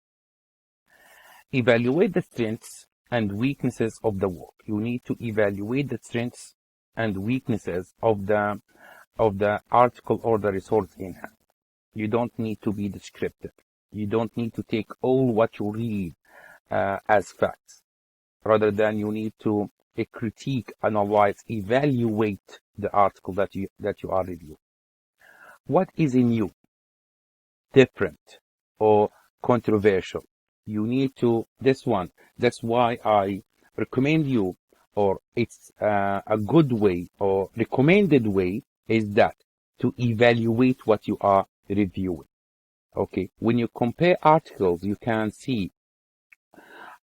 [SPEAKER 1] Evaluate the strengths and weaknesses of the work. You need to evaluate the strengths and weaknesses of the article or the resource in hand. You don't need to be descriptive. You don't need to take all what you read as facts. Rather than you need to critique, analyze, evaluate the article that you are reviewing. What is new, different, or controversial? You need to this one. That's why I recommend you, or it's a good way or recommended way is that to evaluate what you are reviewing. Okay, when you compare articles, you can see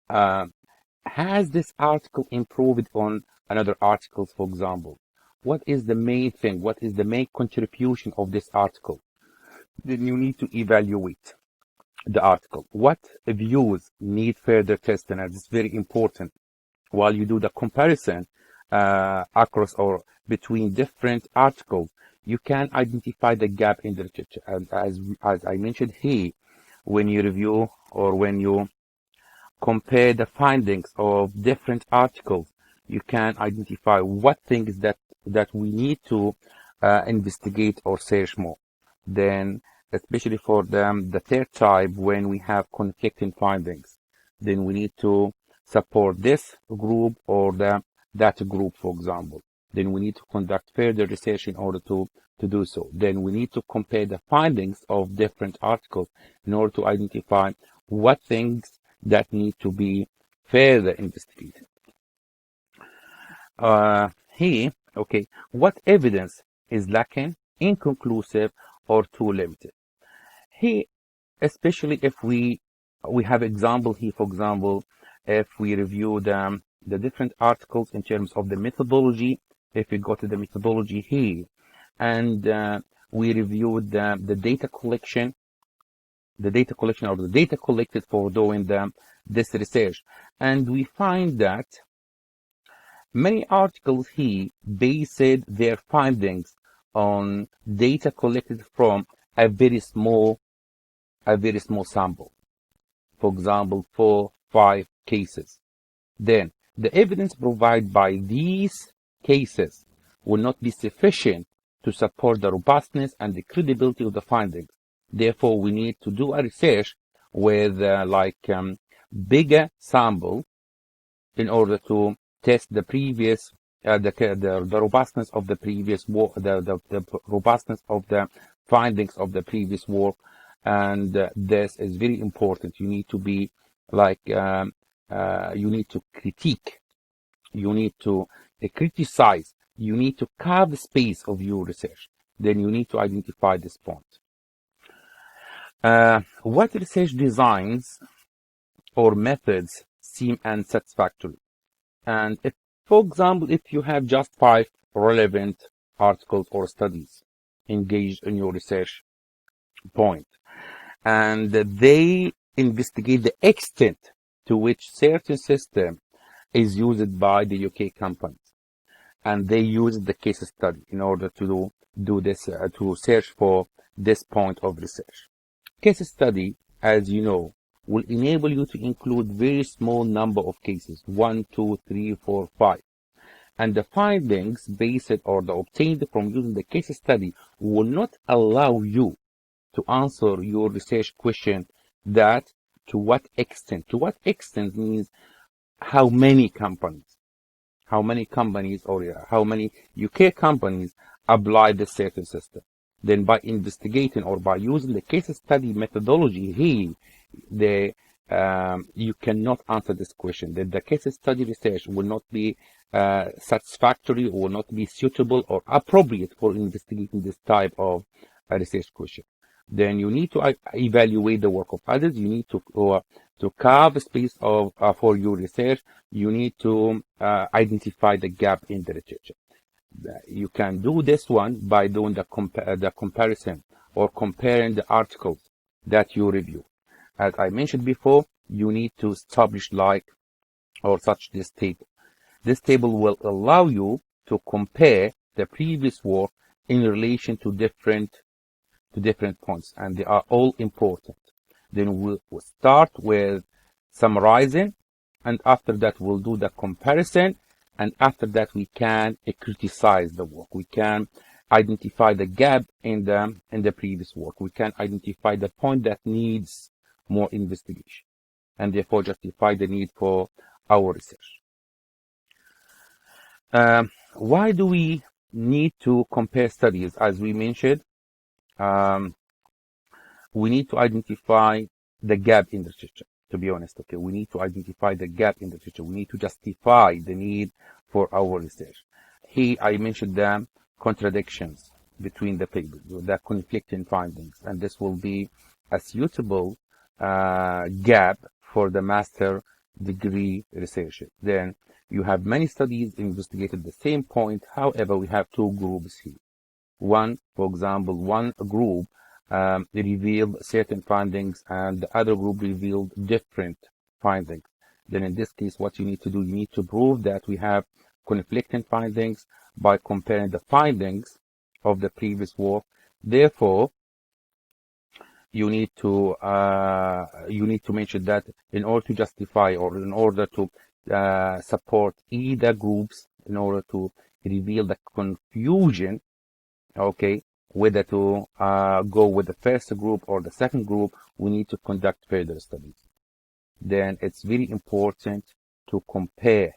[SPEAKER 1] has this article improved on another articles, for example? What is the main thing? What is the main contribution of this article? Then you need to evaluate the article. What views need further testing? And it's very important while you do the comparison across or between different articles. You can identify the gap in the literature. And as I mentioned here, when you review or when you compare the findings of different articles, you can identify what things that we need to investigate or search more. Then, especially for the third type, when we have conflicting findings, then we need to support this group or that group, for example. Then we need to conduct further research in order to do so. Then we need to compare the findings of different articles in order to identify what things that need to be further investigated. Here, okay, what evidence is lacking, inconclusive, or too limited? Here, especially if we have example here, for example, if we review the different articles in terms of the methodology, if we go to the methodology here, and we review the data collection, or the data collected for doing this research, and we find that many articles here based their findings on data collected from a very small sample. For example, 4-5 cases. Then the evidence provided by these cases will not be sufficient to support the robustness and the credibility of the findings. Therefore, we need to do a research with bigger sample in order to test the previous the robustness of the previous work, the robustness of the findings of the previous work. And this is very important. You need to be you need to critique, you need to criticize, you need to carve the space of your research. Then you need to identify this point. What research designs or methods seem unsatisfactory? And if, for example, if you have just 5 relevant articles or studies engaged in your research point, and they investigate the extent to which certain system is used by the UK companies, and they use the case study in order to do this, to search for this point of research. Case study, as you know, will enable you to include very small number of cases, 1, 2, 3, 4, 5. And the findings based or the obtained from using the case study will not allow you to answer your research question that to what extent. To what extent means how many companies or how many UK companies apply the certain system. Then by investigating or by using the case study methodology here, you cannot answer this question. That the case study research will not be satisfactory or will not be suitable or appropriate for investigating this type of research question. Then you need to evaluate the work of others. You need to carve a space for your research. You need to identify the gap in the literature. You can do this one by doing the comparison or comparing the articles that you review. As I mentioned before, you need to establish such this table. This table will allow you to compare the previous work in relation to different points, and they are all important. Then we'll start with summarizing, and after that we'll do the comparison, and after that we can criticize the work. We can identify the gap in the previous work. We can identify the point that needs more investigation, and therefore justify the need for our research. Why do we need to compare studies? As we mentioned, we need to identify the gap in the literature. To be honest, okay, we need to identify the gap in the literature. We need to justify the need for our research. Here I mentioned the contradictions between the papers, the conflicting findings, and this will be a suitable gap for the master degree researcher. Then you have many studies investigated the same point. However, we have two groups here. For example, one group revealed certain findings and the other group revealed different findings. Then in this case, what you need to do, you need to prove that we have conflicting findings by comparing the findings of the previous work. Therefore, you need to mention that in order to justify or in order to support either groups, in order to reveal the confusion, okay, whether to go with the first group or the second group, we need to conduct further studies. Then it's very important to compare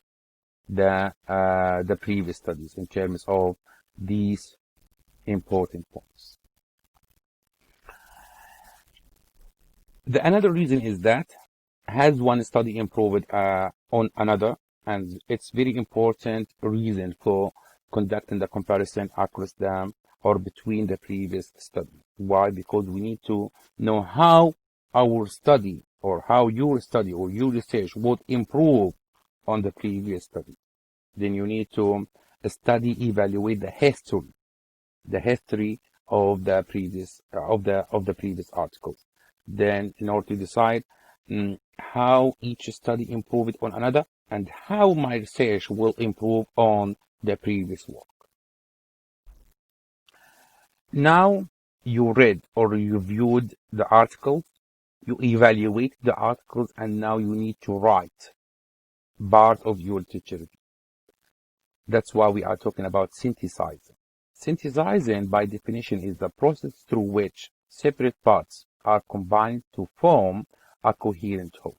[SPEAKER 1] the previous studies in terms of these important points. Another reason is that has one study improved on another, and it's very important reason for conducting the comparison across them or between the previous study. Why? Because we need to know how our study or how your study or your research would improve on the previous study. Then you need to evaluate the history of the previous articles. Then in order to decide how each study improved on another and how my research will improve on the previous work. Now you read or you viewed the articles, you evaluate the articles, and now you need to write part of your literature review. That's why we are talking about synthesizing. Synthesizing, by definition, is the process through which separate parts are combined to form a coherent whole.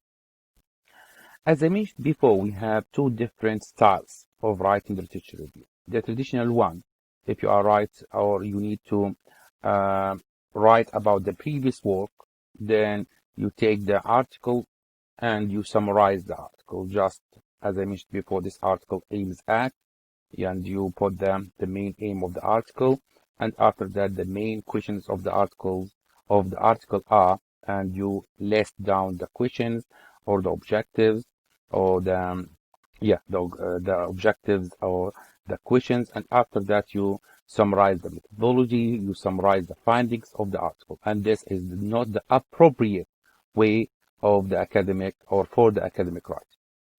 [SPEAKER 1] As I mentioned before, we have two different styles of writing the literature review. The traditional one, if you are you need to write about the previous work, then you take the article and you summarize the article. Just as I mentioned before, this article aims at, and you put the main aim of the article, and after that the main questions of the article are, and you list down the questions or the objectives or the objectives or the questions, and after that you summarize the methodology, you summarize the findings of the article. And this is not the appropriate way of the academic or for the academic writing.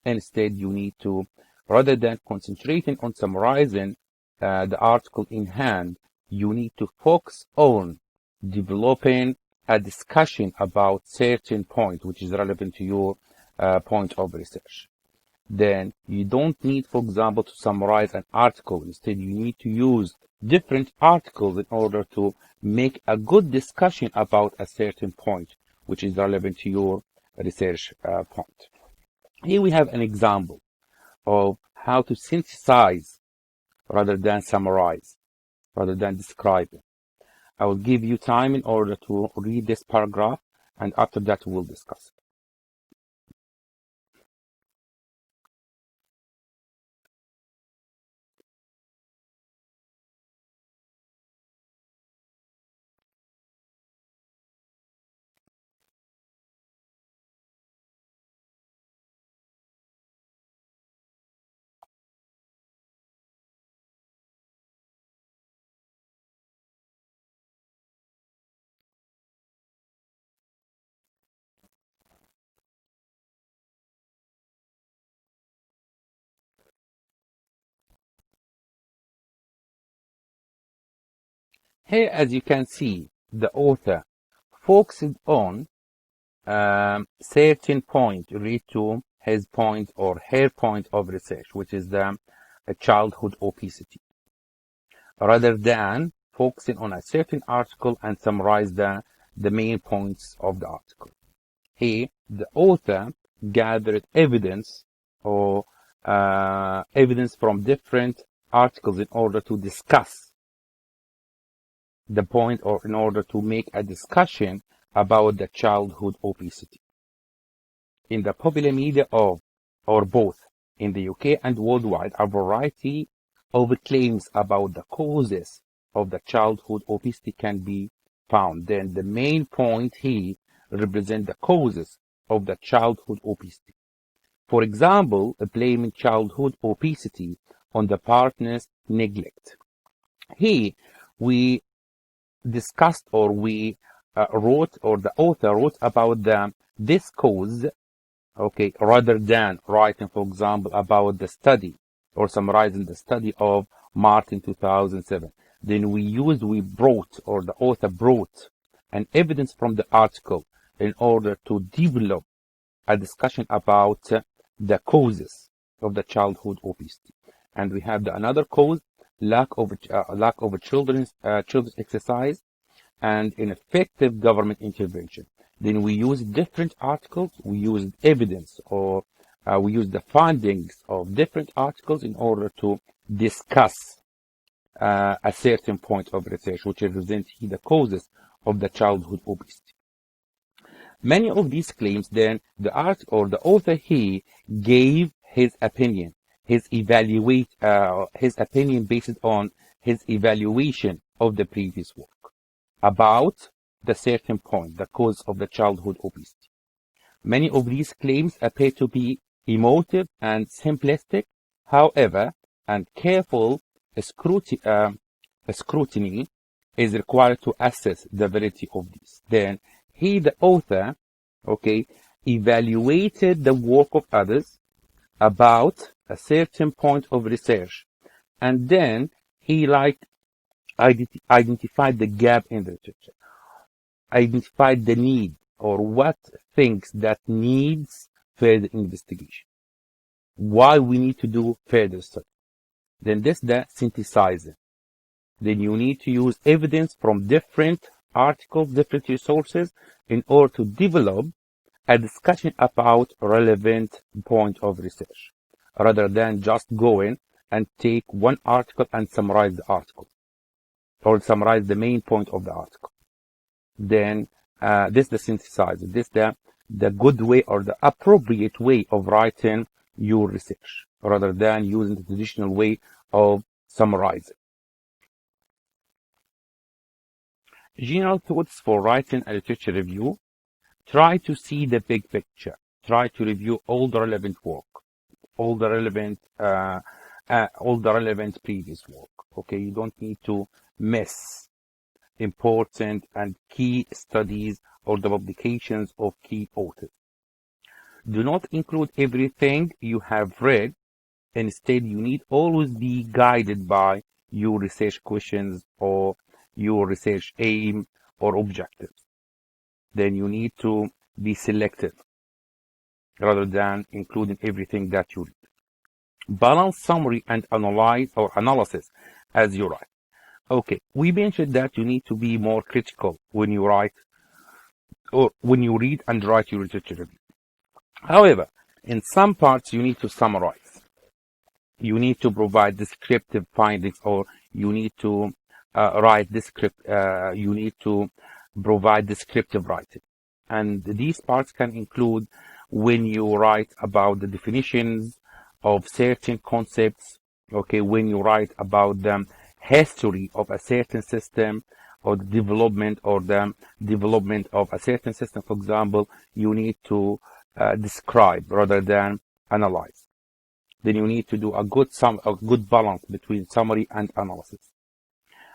[SPEAKER 1] Instead, you need to, rather than concentrating on summarizing the article in hand, you need to focus on developing a discussion about certain point which is relevant to your point of research. Then you don't need, for example, to summarize an article. Instead, you need to use different articles in order to make a good discussion about a certain point which is relevant to your research point. Here we have an example of how to synthesize rather than summarize, rather than describe. I will give you time in order to read this paragraph, and after that we'll discuss it. Here, as you can see, the author focused on certain point related to his point or her point of research, which is the childhood obesity, rather than focusing on a certain article and summarize the main points of the article. Here, the author gathered evidence or evidence from different articles in order to discuss the point or in order to make a discussion about the childhood obesity. In the popular media or both in the UK and worldwide, a variety of claims about the causes of the childhood obesity can be found. Then the main point here represents the causes of the childhood obesity. For example, blaming childhood obesity on the partner's neglect. Here we discussed or we wrote or the author wrote about this cause, okay, rather than writing, for example, about the study or summarizing the study of Martin 2007. Then we brought or the author brought an evidence from the article in order to develop a discussion about the causes of the childhood obesity. And we have another cause, lack of children's exercise and ineffective government intervention. Then we use different articles, we use evidence, or we use the findings of different articles in order to discuss a certain point of research, which represents the causes of the childhood obesity. Many of these claims, then, the author here gave his opinion, his opinion based on his evaluation of the previous work about the certain point, the cause of the childhood obesity. Many of these claims appear to be emotive and simplistic. However, and careful scrutiny is required to assess the validity of these. Then he, the author, okay, evaluated the work of others about a certain point of research, and then he identified the gap in the literature, identified the need or what things that needs further investigation, why we need to do further study. Then this the synthesizer. Then you need to use evidence from different articles, different resources in order to develop a discussion about relevant point of research, rather than just going and take one article and summarize the article or summarize the main point of the article. Then this is the synthesizer. This is the good way or the appropriate way of writing your research, rather than using the traditional way of summarizing. General thoughts for writing a literature review. Try to see the big picture. Try to review all the relevant work, all the relevant previous work. Okay, you don't need to miss important and key studies or the publications of key authors. Do not include everything you have read. Instead, you need always be guided by your research questions or your research aim or objectives. Then you need to be selective rather than including everything that you read. Balance summary and analysis as you write. Okay, we mentioned that you need to be more critical when you write or when you read and write your literature review. However, in some parts you need to summarize. You need to provide descriptive findings, or you need to you need to provide descriptive writing. And these parts can include when you write about the definitions of certain concepts, okay, when you write about the history of a certain system, or the development of a certain system. For example, you need to describe rather than analyze. Then you need to do a good balance between summary and analysis.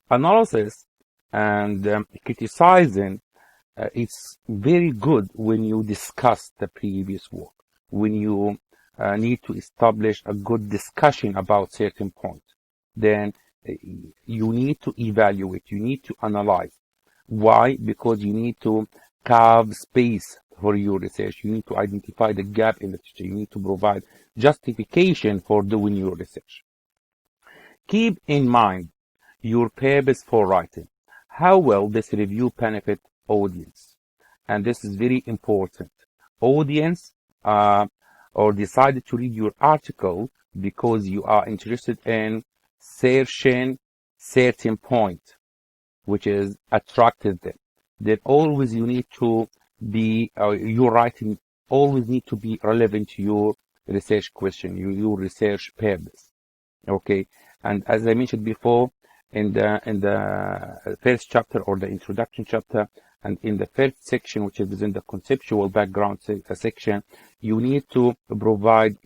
[SPEAKER 1] Analysis and criticizing it's very good when you discuss the previous work, when you need to establish a good discussion about certain point. Then you need to evaluate, you need to analyze. Why? Because you need to carve space for your research. You need to identify the gap in the literature. You need to provide justification for doing your research. Keep in mind your purpose for writing. How will this review benefit audience? And this is very important. Audience or decided to read your article because you are interested in searching certain point which is attracted them. Then always you need to be your writing always need to be relevant to your research question, your research purpose. Okay, and as I mentioned before, in the first chapter or the introduction chapter, and in the first section, which is within the conceptual background section, you need to provide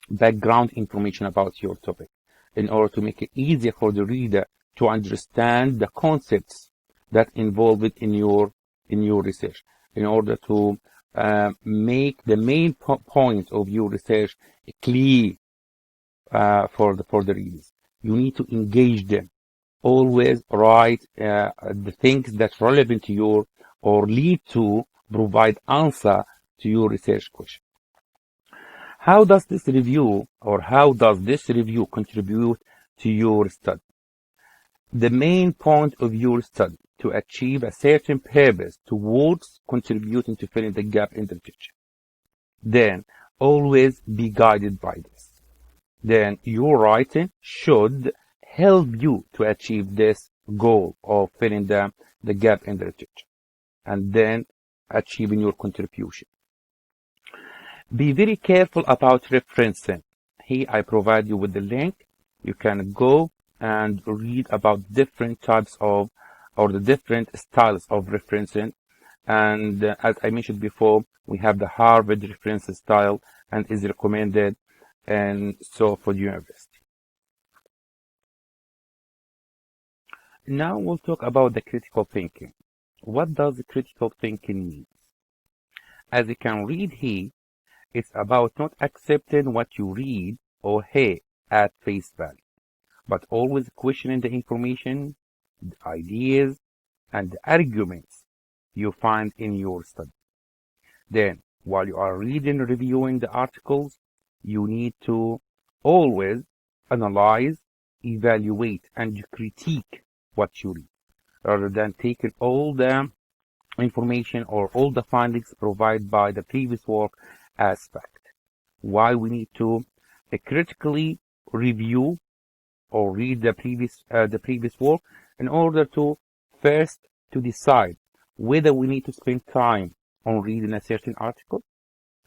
[SPEAKER 1] background information about your topic in order to make it easier for the reader to understand the concepts that involve it in your research, in order to make the main point of your research clear for the readers. You need to engage them. Always write the things that's relevant to your or lead to provide answer to your research question. How does this review contribute to your study? The main point of your study to achieve a certain purpose towards contributing to filling the gap in the literature. Then always be guided by this. Then your writing should help you to achieve this goal of filling the gap in the literature and then achieving your contribution. Be very careful about referencing. Here I provide you with the link. You can go and read about different types of or the different styles of referencing. And as I mentioned before, we have the Harvard reference style and is recommended and so for the university. Now we'll talk about the critical thinking. What does critical thinking mean? As you can read here, it's about not accepting what you read or hear at face value, but always questioning the information, the ideas, and the arguments you find in your study. Then, while you are reading and reviewing the articles, you need to always analyze, evaluate, and critique what you read, rather than taking all the information or all the findings provided by the previous work as fact. Why we need to critically review or read the previous work in order to first to decide whether we need to spend time on reading a certain article.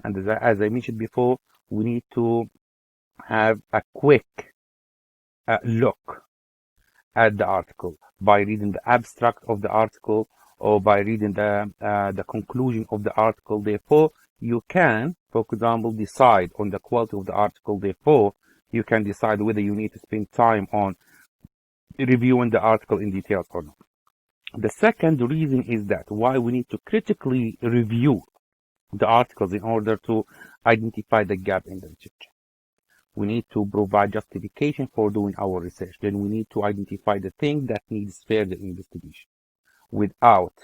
[SPEAKER 1] And as I mentioned before, we need to have a quick look at the article by reading the abstract of the article or by reading the conclusion of the article. Therefore, you can, for example, decide on the quality of the article. Therefore, you can decide whether you need to spend time on reviewing the article in detail or not. The second reason is that why we need to critically review the articles in order to identify the gap in the literature. We need to provide justification for doing our research. Then we need to identify the thing that needs further investigation. without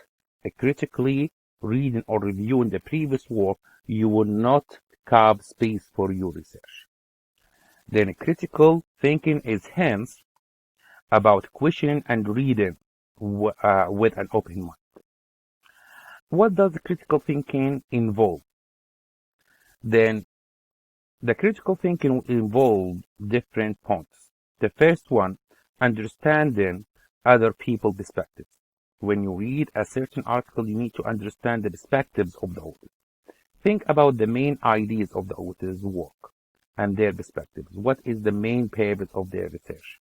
[SPEAKER 1] critically reading or reviewing the previous work, you will not carve space for your research. Then critical thinking is hence about questioning and reading with an open mind. What does critical thinking involve? Then the critical thinking involves different points. The first one, understanding other people's perspectives. When you read a certain article, you need to understand the perspectives of the author. Think about the main ideas of the author's work and their perspectives. What is the main purpose of their research?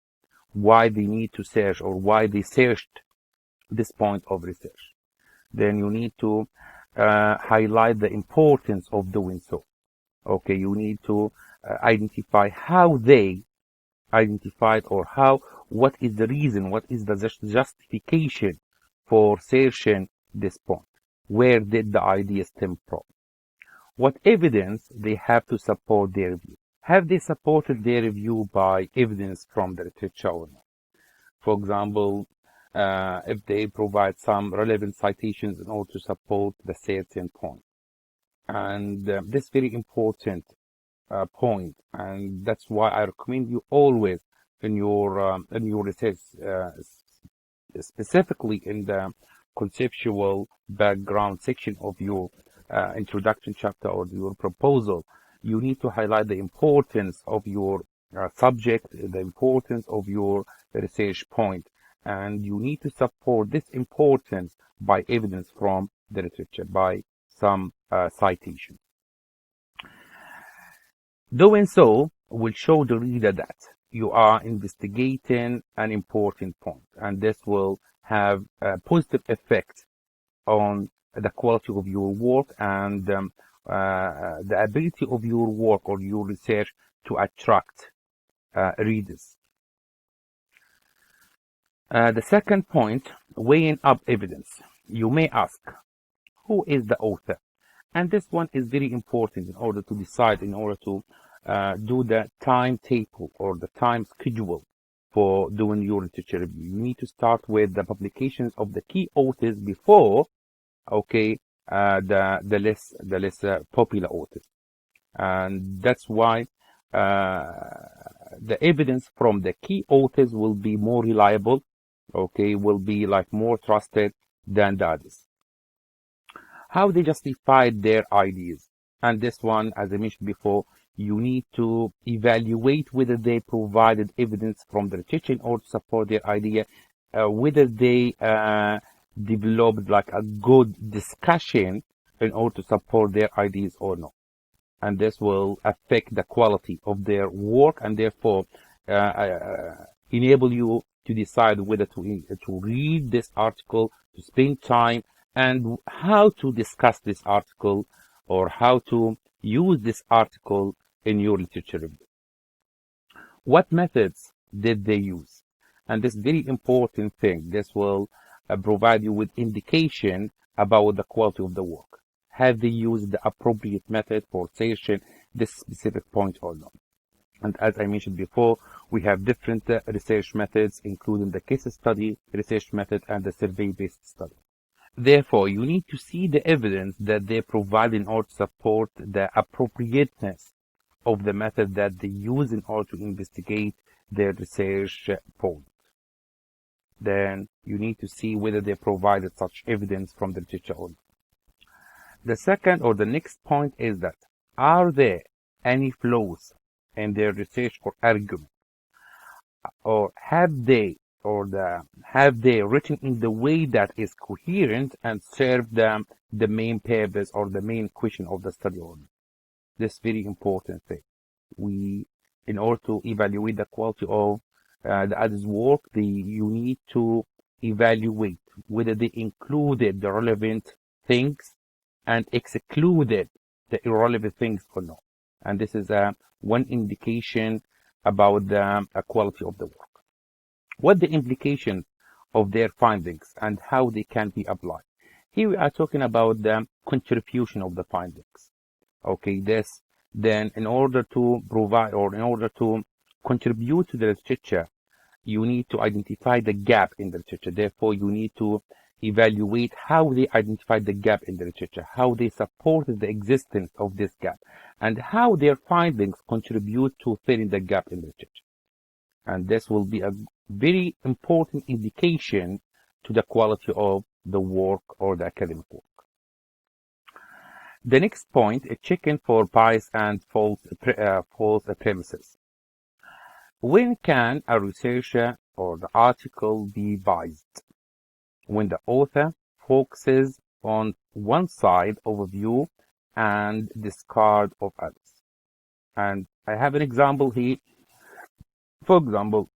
[SPEAKER 1] Why they need to search or why they searched this point of research. Then you need to highlight the importance of doing so. Okay, you need to identify how they identified or what is the reason, what is the justification for searching this point. Where did the idea stem from? What evidence they have to support their view? Have they supported their view by evidence from the literature or not? For example, if they provide some relevant citations in order to support the certain point. And this is very important point, and that's why I recommend you always in your research, specifically in the conceptual background section of your introduction chapter or your proposal, you need to highlight the importance of your subject, the importance of your research point, and you need to support this importance by evidence from the literature, by some citation. Doing so will show the reader that you are investigating an important point, and this will have a positive effect on the quality of your work and the ability of your work or your research to attract readers. The second point, weighing up evidence. You may ask, who is the author? And this one is very important in order to decide, in order to do the timetable or the time schedule for doing your literature review. You need to start with the publications of the key authors before, okay, the less popular authors. And that's why the evidence from the key authors will be more reliable, okay, will be like more trusted than the others. How they justified their ideas. And this one, as I mentioned before, you need to evaluate whether they provided evidence from the literature in order to support their idea, whether they developed like a good discussion in order to support their ideas or not. And this will affect the quality of their work and therefore enable you to decide whether to read this article, to spend time, and how to discuss this article or how to use this article in your literature review. What methods did they use? And this very important thing, this will provide you with indication about the quality of the work. Have they used the appropriate method for searching this specific point or not? And as I mentioned before, we have different research methods, including the case study research method and the survey-based study. Therefore, you need to see the evidence that they provide in order to support the appropriateness of the method that they use in order to investigate their research point. Then you need to see whether they provided such evidence from the literature or not. The second or the next point is that, are there any flaws in their research or argument? Or have they written in the way that is coherent and serve them the main purpose or the main question of the study or not? This very important thing. In order to evaluate the quality of the other's work, you need to evaluate whether they included the relevant things and excluded the irrelevant things or not. And this is one indication about the quality of the work. What the implication of their findings and how they can be applied. Here we are talking about the contribution of the findings. Okay, then in order to provide or in order to contribute to the literature, you need to identify the gap in the literature. Therefore, you need to
[SPEAKER 2] evaluate how they identified the gap in the literature, how they supported the existence of this gap, and how their findings contribute to filling the gap in the literature. And this will be a very important indication to the quality of the work or the academic work. The next point is checking for bias and false premises. When can a researcher or the article be biased? When the author focuses on one side of a view and discard of others. And I have an example here. For example,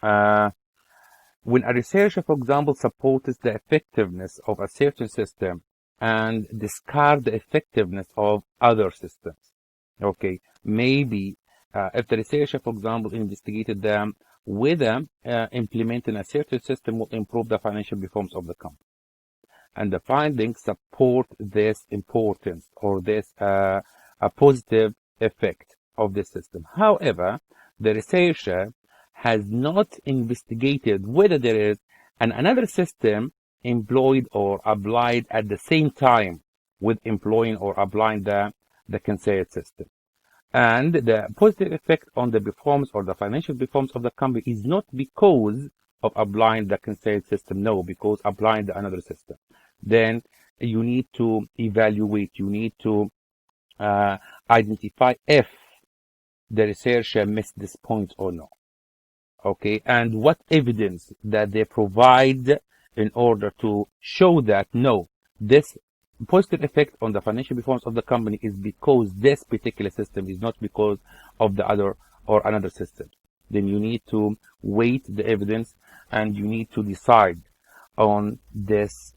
[SPEAKER 2] when a researcher, for example, supports the effectiveness of a certain system and discard the effectiveness of other systems. Okay, maybe if the researcher, for example, investigated them whether implementing a certain system will improve the financial performance of the company, and the findings support this importance or this a positive effect of this system. However, the researcher has not investigated whether there is another system employed or applied at the same time with employing or applying the considered system. And the positive effect on the performance or the financial performance of the company is not because of applying the considered system, no, because applying another system. Then you need to evaluate, you need to identify if the researcher missed this point or not. Okay, and what evidence that they provide in order to show that no, this positive effect on the financial performance of the company is because this particular system is not because of the other or another system. Then you need to weight the evidence and you need to decide on this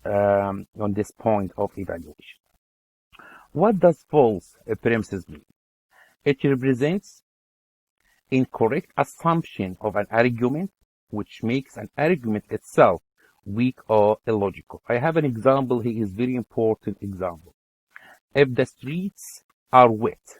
[SPEAKER 2] point of evaluation. What does false premises mean? It represents incorrect assumption of an argument, which makes an argument itself weak or illogical. I have an example here, is very important example. If the streets are wet,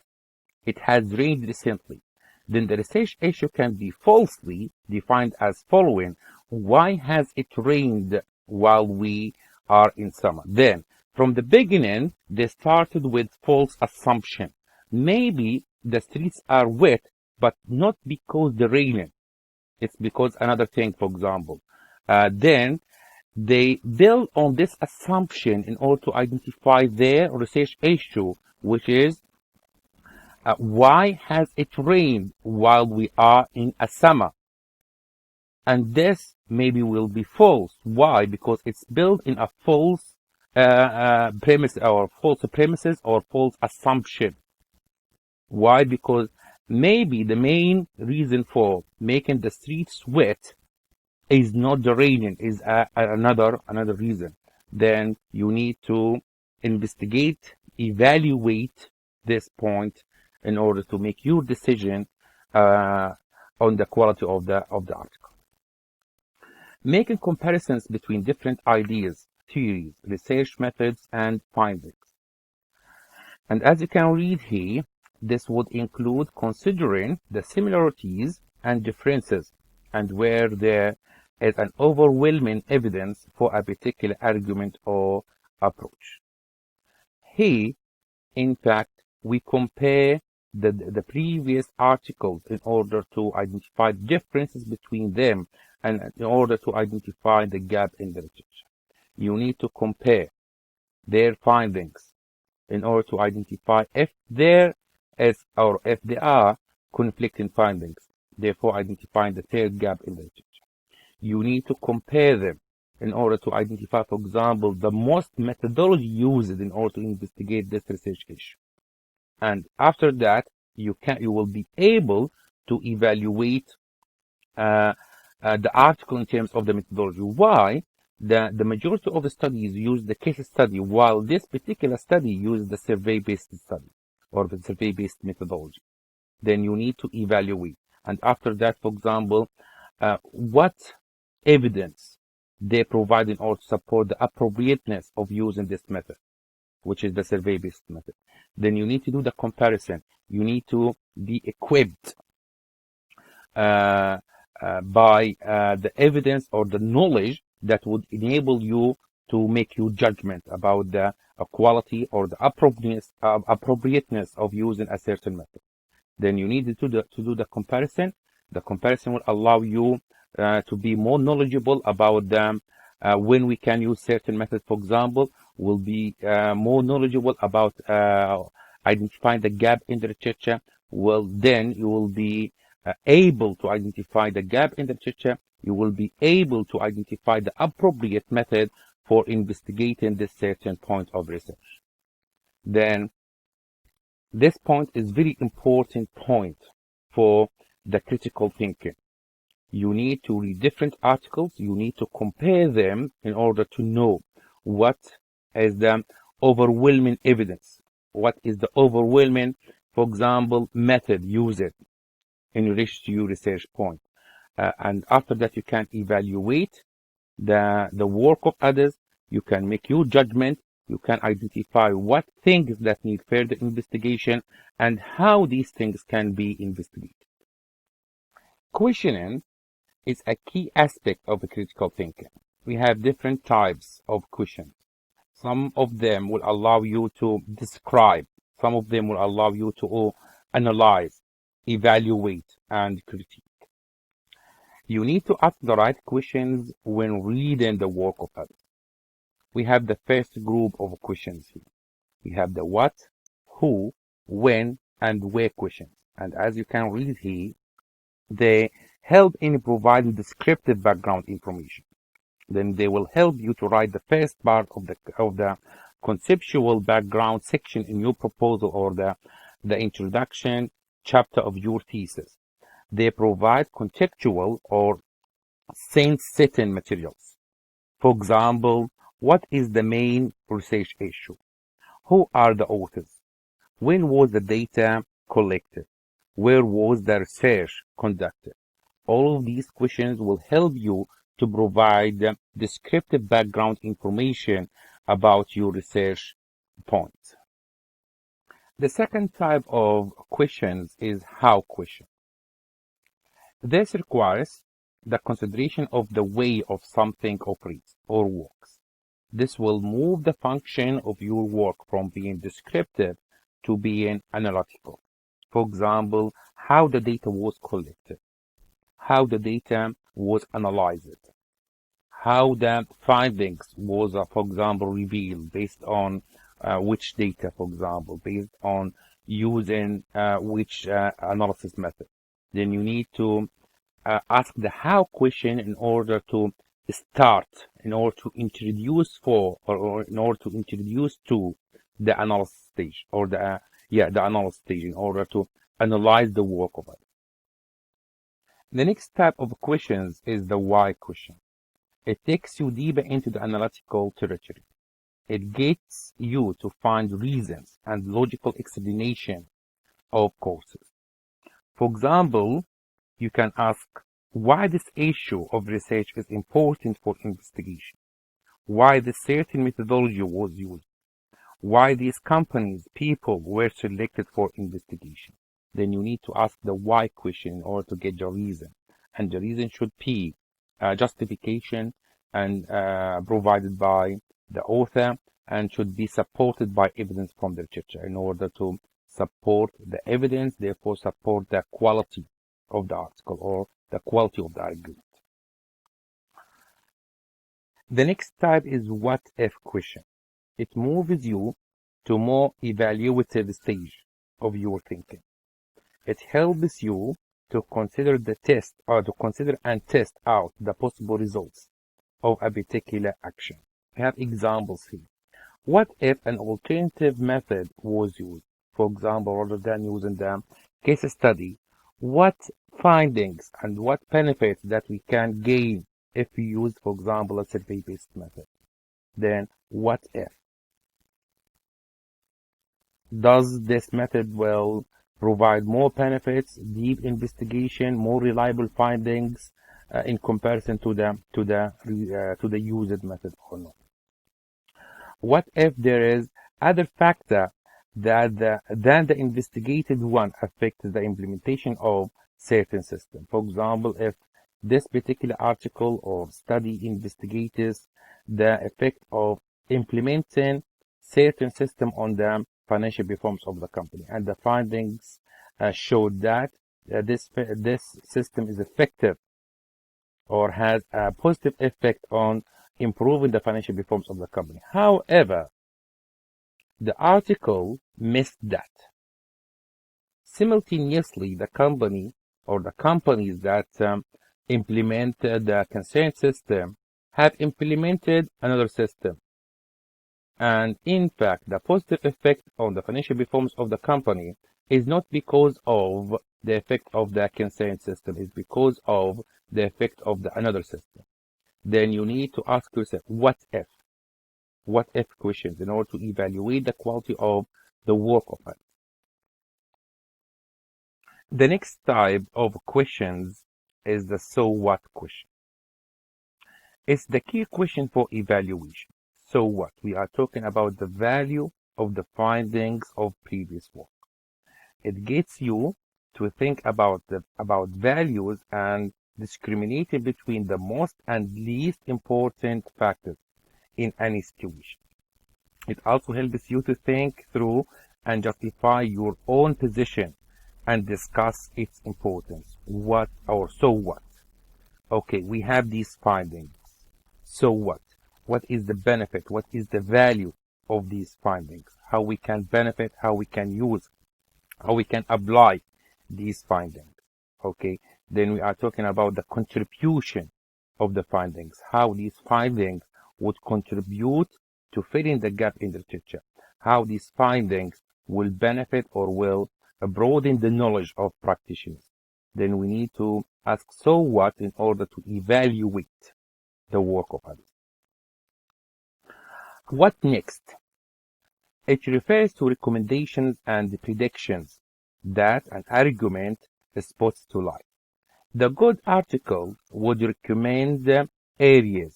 [SPEAKER 2] it has rained recently, then the research issue can be falsely defined as following: why has it rained while we are in summer? Then, from the beginning, they started with false assumption. Maybe the streets are wet, but not because the raining. It's because another thing, for example. Then they build on this assumption in order to identify their research issue, which is why has it rained while we are in a summer? And this maybe will be false. Why? Because it's built in a false premise or false premises or false assumption. Why? Because maybe the main reason for making the streets wet is not the raining, is another reason. Then you need to investigate, evaluate this point in order to make your decision on the quality of the article. Making comparisons between different ideas, theories, research methods, and findings. And as you can read here, this would include considering the similarities and differences, and where there is an overwhelming evidence for a particular argument or approach. Here, in fact, we compare the previous articles in order to identify differences between them and in order to identify the gap in the literature. You need to compare their findings in order to identify if there is or if there are conflicting findings, therefore identifying the third gap in the literature. You need to compare them in order to identify, for example, the most methodology used in order to investigate this research issue. And after that, you will be able to evaluate the article in terms of the methodology. Why? The majority of the studies use the case study, while this particular study uses the survey-based study or the survey-based methodology. Then you need to evaluate. And after that, for example, what evidence they provide in order to support the appropriateness of using this method, which is the survey-based method. Then you need to do the comparison. You need to be equipped by the evidence or the knowledge that would enable you to make your judgment about the quality or the appropriateness of using a certain method. Then you need to do the comparison. The comparison will allow you to be more knowledgeable about them. When we can use certain methods, for example, will be more knowledgeable about identifying the gap in the literature. Well, then you will be able to identify the gap in the literature. You will be able to identify the appropriate method for investigating this certain point of research. Then this point is very important point for the critical thinking. You need to read different articles. You need to compare them in order to know what is the overwhelming evidence. What is the overwhelming, for example, method used in relation to your research point. And after that, you can evaluate the work of others. You can make your judgment. You can identify what things that need further investigation and how these things can be investigated. Questioning is a key aspect of critical thinking. We have different types of questions. Some of them will allow you to describe. Some of them will allow you to analyze, evaluate, and critique. You need to ask the right questions when reading the work of others. We have the first group of questions here. We have the what, who, when, and where questions. And as you can read here, they help in providing descriptive background information. Then they will help you to write the first part of the conceptual background section in your proposal or the introduction chapter of your thesis. They provide contextual or sense-setting materials. For example, what is the main research issue? Who are the authors? When was the data collected? Where was the research conducted? All of these questions will help you to provide descriptive background information about your research points. The second type of questions is how question. This requires the consideration of the way of something operates or works. This will move the function of your work from being descriptive to being analytical. For example, how the data was collected, how the data was analyzed, how the findings was, for example, revealed based on which data, for example, based on using which analysis method. Then you need to ask the how question in order to start, in order to introduce for, or in order to introduce to the analysis stage, or the analysis stage, in order to analyze the work of it. The next type of questions is the why question. It takes you deeper into the analytical territory. It gets you to find reasons and logical explanation of causes. For example, you can ask why this issue of research is important for investigation, why this certain methodology was used, why these companies, people were selected for investigation. Then you need to ask the why question in order to get the reason. And the reason should be justification and provided by the author, and should be supported by evidence from the literature in order to support the evidence, therefore support the quality of the article or the quality of the argument. The next type is what if question. It moves you to more evaluative stage of your thinking. It helps you to consider the test, or to consider and test out the possible results of a particular action. We have examples here. What if an alternative method was used? For example, rather than using the case study, what findings and what benefits that we can gain if we use, for example, a survey-based method? Then what if? Does this method will provide more benefits, deep investigation, more reliable findings in comparison to the used method or not? What if there is other factor than the investigated one affects the implementation of certain system? For example, if this particular article or study investigates the effect of implementing certain system on the financial performance of the company, and the findings showed that this system is effective or has a positive effect on improving the financial performance of the company. However, the article missed that. Simultaneously, the company or the companies that implement the concern system have implemented another system. And in fact, the positive effect on the financial performance of the company is not because of the effect of the concern system, it's because of the effect of the another system. Then you need to ask yourself, what if? What if questions in order to evaluate the quality of the work of it. The next type of questions is the so what question. It's the key question for evaluation. So what? We are talking about the value of the findings of previous work. It gets you to think about values and discriminating between the most and least important factors in any situation. It also helps you to think through and justify your own position and discuss its importance. What or so what? Okay, we have these findings. So what? What is the benefit? What is the value of these findings? How we can benefit, how we can use, how we can apply these findings. Okay, then we are talking about the contribution of the findings, how these findings would contribute to filling the gap in the literature, how these findings will benefit or will broaden the knowledge of practitioners. Then we need to ask so what in order to evaluate the work of others. What next? It refers to recommendations and predictions that an argument is put to light. The good article would recommend areas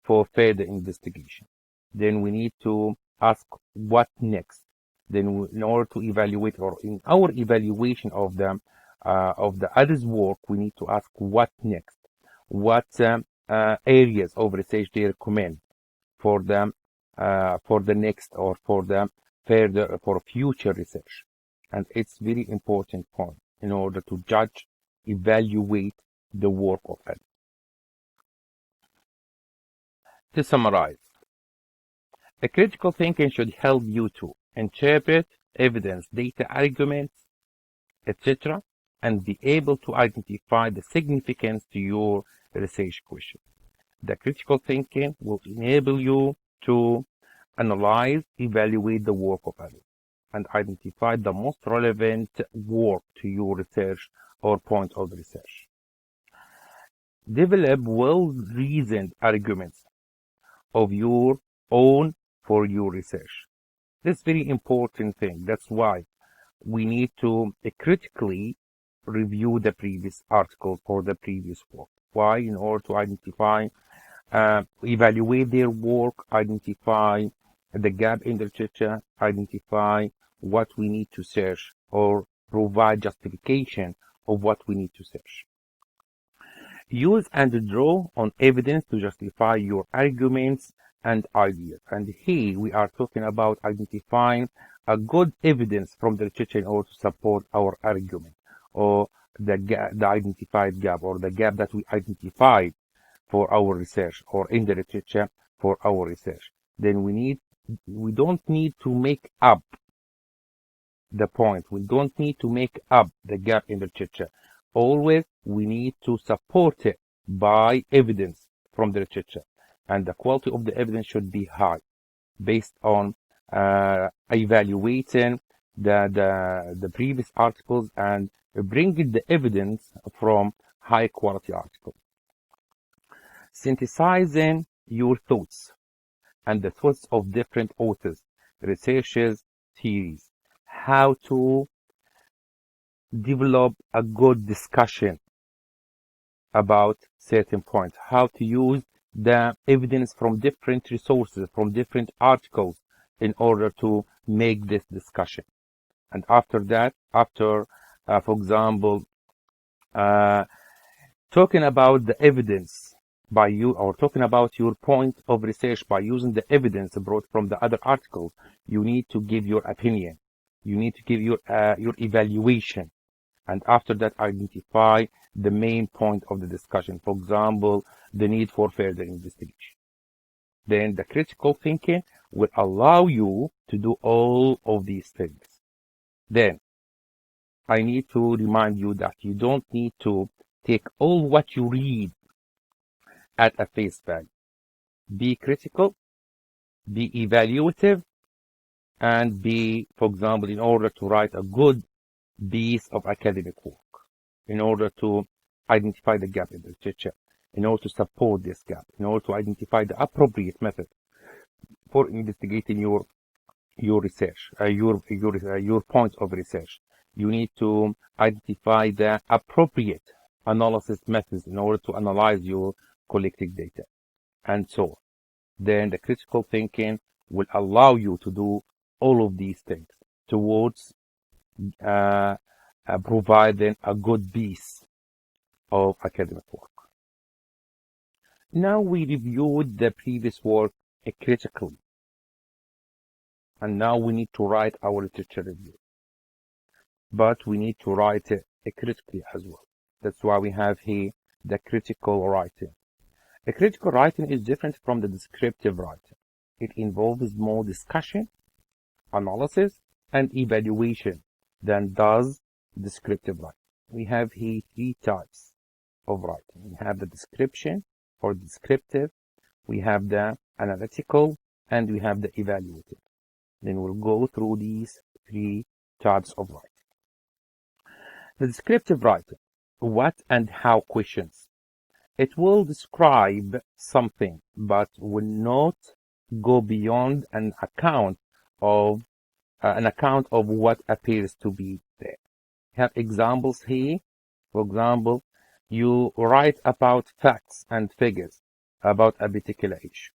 [SPEAKER 2] for further investigation. Then we need to ask what next. Then in order to evaluate, or in our evaluation of the others' work, we need to ask what next. What areas of research they recommend for the next or for the further for future research. And it's very important point in order to judge, evaluate the work of it. To summarize, a critical thinking should help you to interpret evidence, data, arguments, etc., and be able to identify the significance to your research question. The critical thinking will enable you to analyze, evaluate the work of others, and identify the most relevant work to your research or point of research. Develop well-reasoned arguments of your own for your research. This is very important thing. That's why we need to critically review the previous articles or the previous work. Why? In order to identify, evaluate their work, identify the gap in the literature, identify what we need to search, or provide justification of what we need to search. Use and draw on evidence to justify your arguments and ideas. And here we are talking about identifying a good evidence from the literature in order to support our argument, or the identified gap, or the gap that we identified for our research or in the literature for our research. Then we don't need to make up the point. We don't need to make up the gap in the literature. Always we need to support it by evidence from the literature, and the quality of the evidence should be high, based on evaluating the previous articles and bringing the evidence from high quality articles. Synthesizing your thoughts and the thoughts of different authors, researchers, theories. How to develop a good discussion about certain points. How to use the evidence from different resources, from different articles, in order to make this discussion. And after that, for example, talking about the evidence by you, or talking about your point of research by using the evidence brought from the other articles, you need to give your opinion. You need to give your evaluation. And after that, identify the main point of the discussion. For example, the need for further investigation. Then the critical thinking will allow you to do all of these things. Then I need to remind you that you don't need to take all what you read at a face value. Be critical, be evaluative, and be, for example, in order to write a good piece of academic work, in order to identify the gap in the literature, in order to support this gap, in order to identify the appropriate method for investigating your research, your point of research. You need to identify the appropriate analysis methods in order to analyze your collected data, and so on. Then the critical thinking will allow you to do all of these things towards providing a good piece of academic work. Now we reviewed the previous work critically, and now we need to write our literature review. But we need to write it critically as well. That's why we have here the critical writing. A critical writing is different from the descriptive writing. It involves more discussion, analysis, and evaluation than does descriptive writing. We have here three types of writing. We have the description or descriptive, we have the analytical, and we have the evaluative. Then we'll go through these three types of writing. The descriptive writing, what and how questions. It will describe something, but will not go beyond an account of what appears to be there. We have examples here. For example, you write about facts and figures about a particular issue.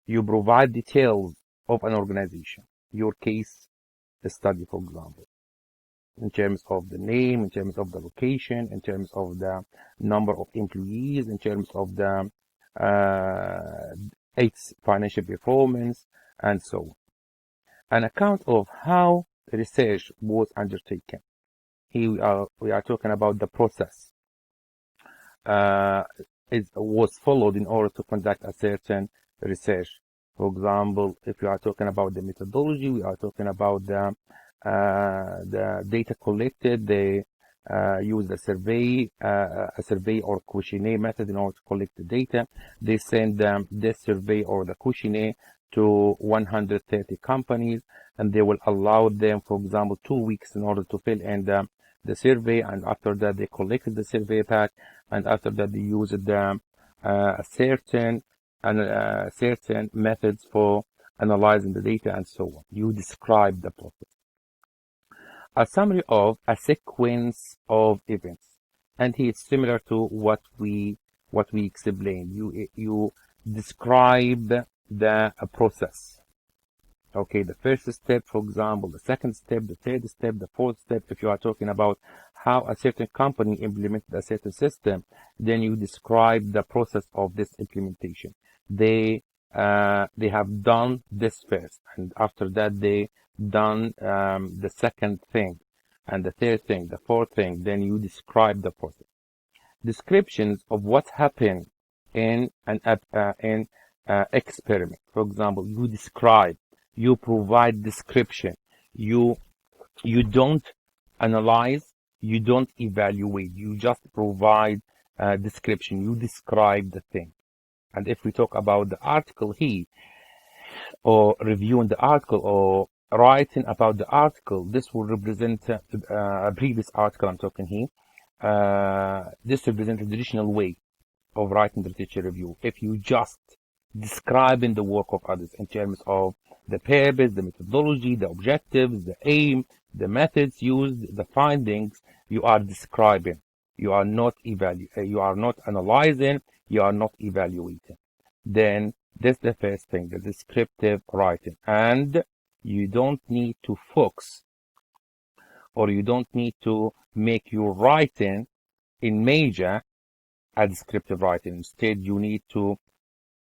[SPEAKER 2] You provide details of an organization, your case study, for example, in terms of the name, in terms of the location, in terms of the number of employees, in terms of the its financial performance, and so on. An account of how research was undertaken. Here we are talking about the process it was followed in order to conduct a certain research. For example, if we are talking about the methodology, we are talking about the data collected. They use a survey or questionnaire method in order to collect the data. They send this survey or the questionnaire to 130 companies, and they will allow them, for example, 2 weeks in order to fill in the survey, and after that they collected the survey back, and after that they used certain methods for analyzing the data, and so on. You describe the process. A summary of a sequence of events, and here it's similar to what we explained. You describe the process. Okay, the first step, for example, the second step, the third step, the fourth step. If you are talking about how a certain company implemented a certain system, then you describe the process of this implementation. They have done this first, and after that they done the second thing, and the third thing, the fourth thing. Then you describe the process. Descriptions of what happened in an experiment. For example, you describe. You provide description. You don't analyze. You don't evaluate. You just provide description. You describe the thing. And if we talk about the article here, or reviewing the article, or writing about the article, this will represent a previous article I'm talking here. This represents a traditional way of writing the literature review. If you just describing the work of others in terms of the purpose, the methodology, the objectives, the aim, the methods used, the findings, you are describing. You are not you are not analyzing. You are not evaluating. Then that's the first thing, the descriptive writing. And you don't need to focus, or you don't need to make your writing in major a descriptive writing. Instead, you need to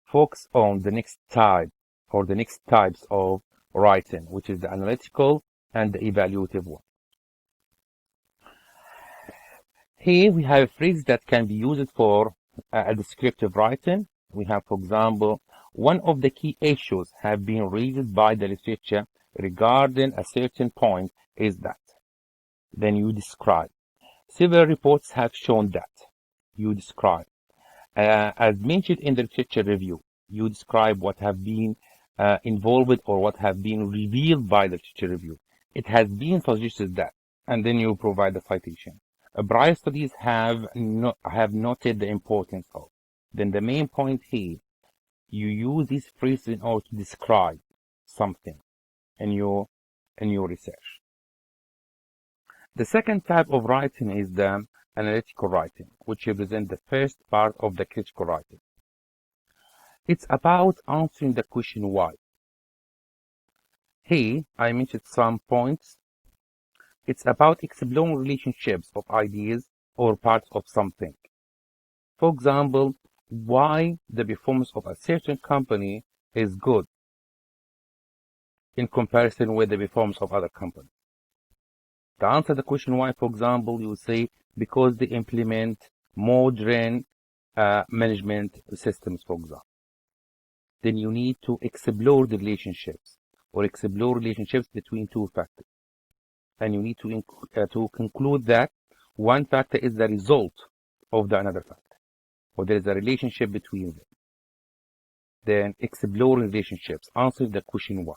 [SPEAKER 2] focus on the next type or the next types of writing, which is the analytical and the evaluative one. Here we have a phrase that can be used for a descriptive writing. We have, for example, one of the key issues have been raised by the literature regarding a certain point is that. Then you describe. Several reports have shown that. You describe. As mentioned in the literature review, you describe what have been involved or what have been revealed by the literature review. It has been suggested that, and then you provide the citation. Prior studies have noted the importance of. Then the main point here, you use these phrases in order to describe something in your research. The second type of writing is the analytical writing, which represents the first part of the critical writing. It's about answering the question why. Here, I mentioned some points. It's about exploring relationships of ideas or parts of something. For example, why the performance of a certain company is good in comparison with the performance of other companies. To answer the question why, for example, you say because they implement modern management systems, for example. Then you need to explore the relationships or explore relationships between two factors. And you need to conclude that one factor is the result of the another factor, or there is a relationship between them. Then exploring relationships, answer the question why.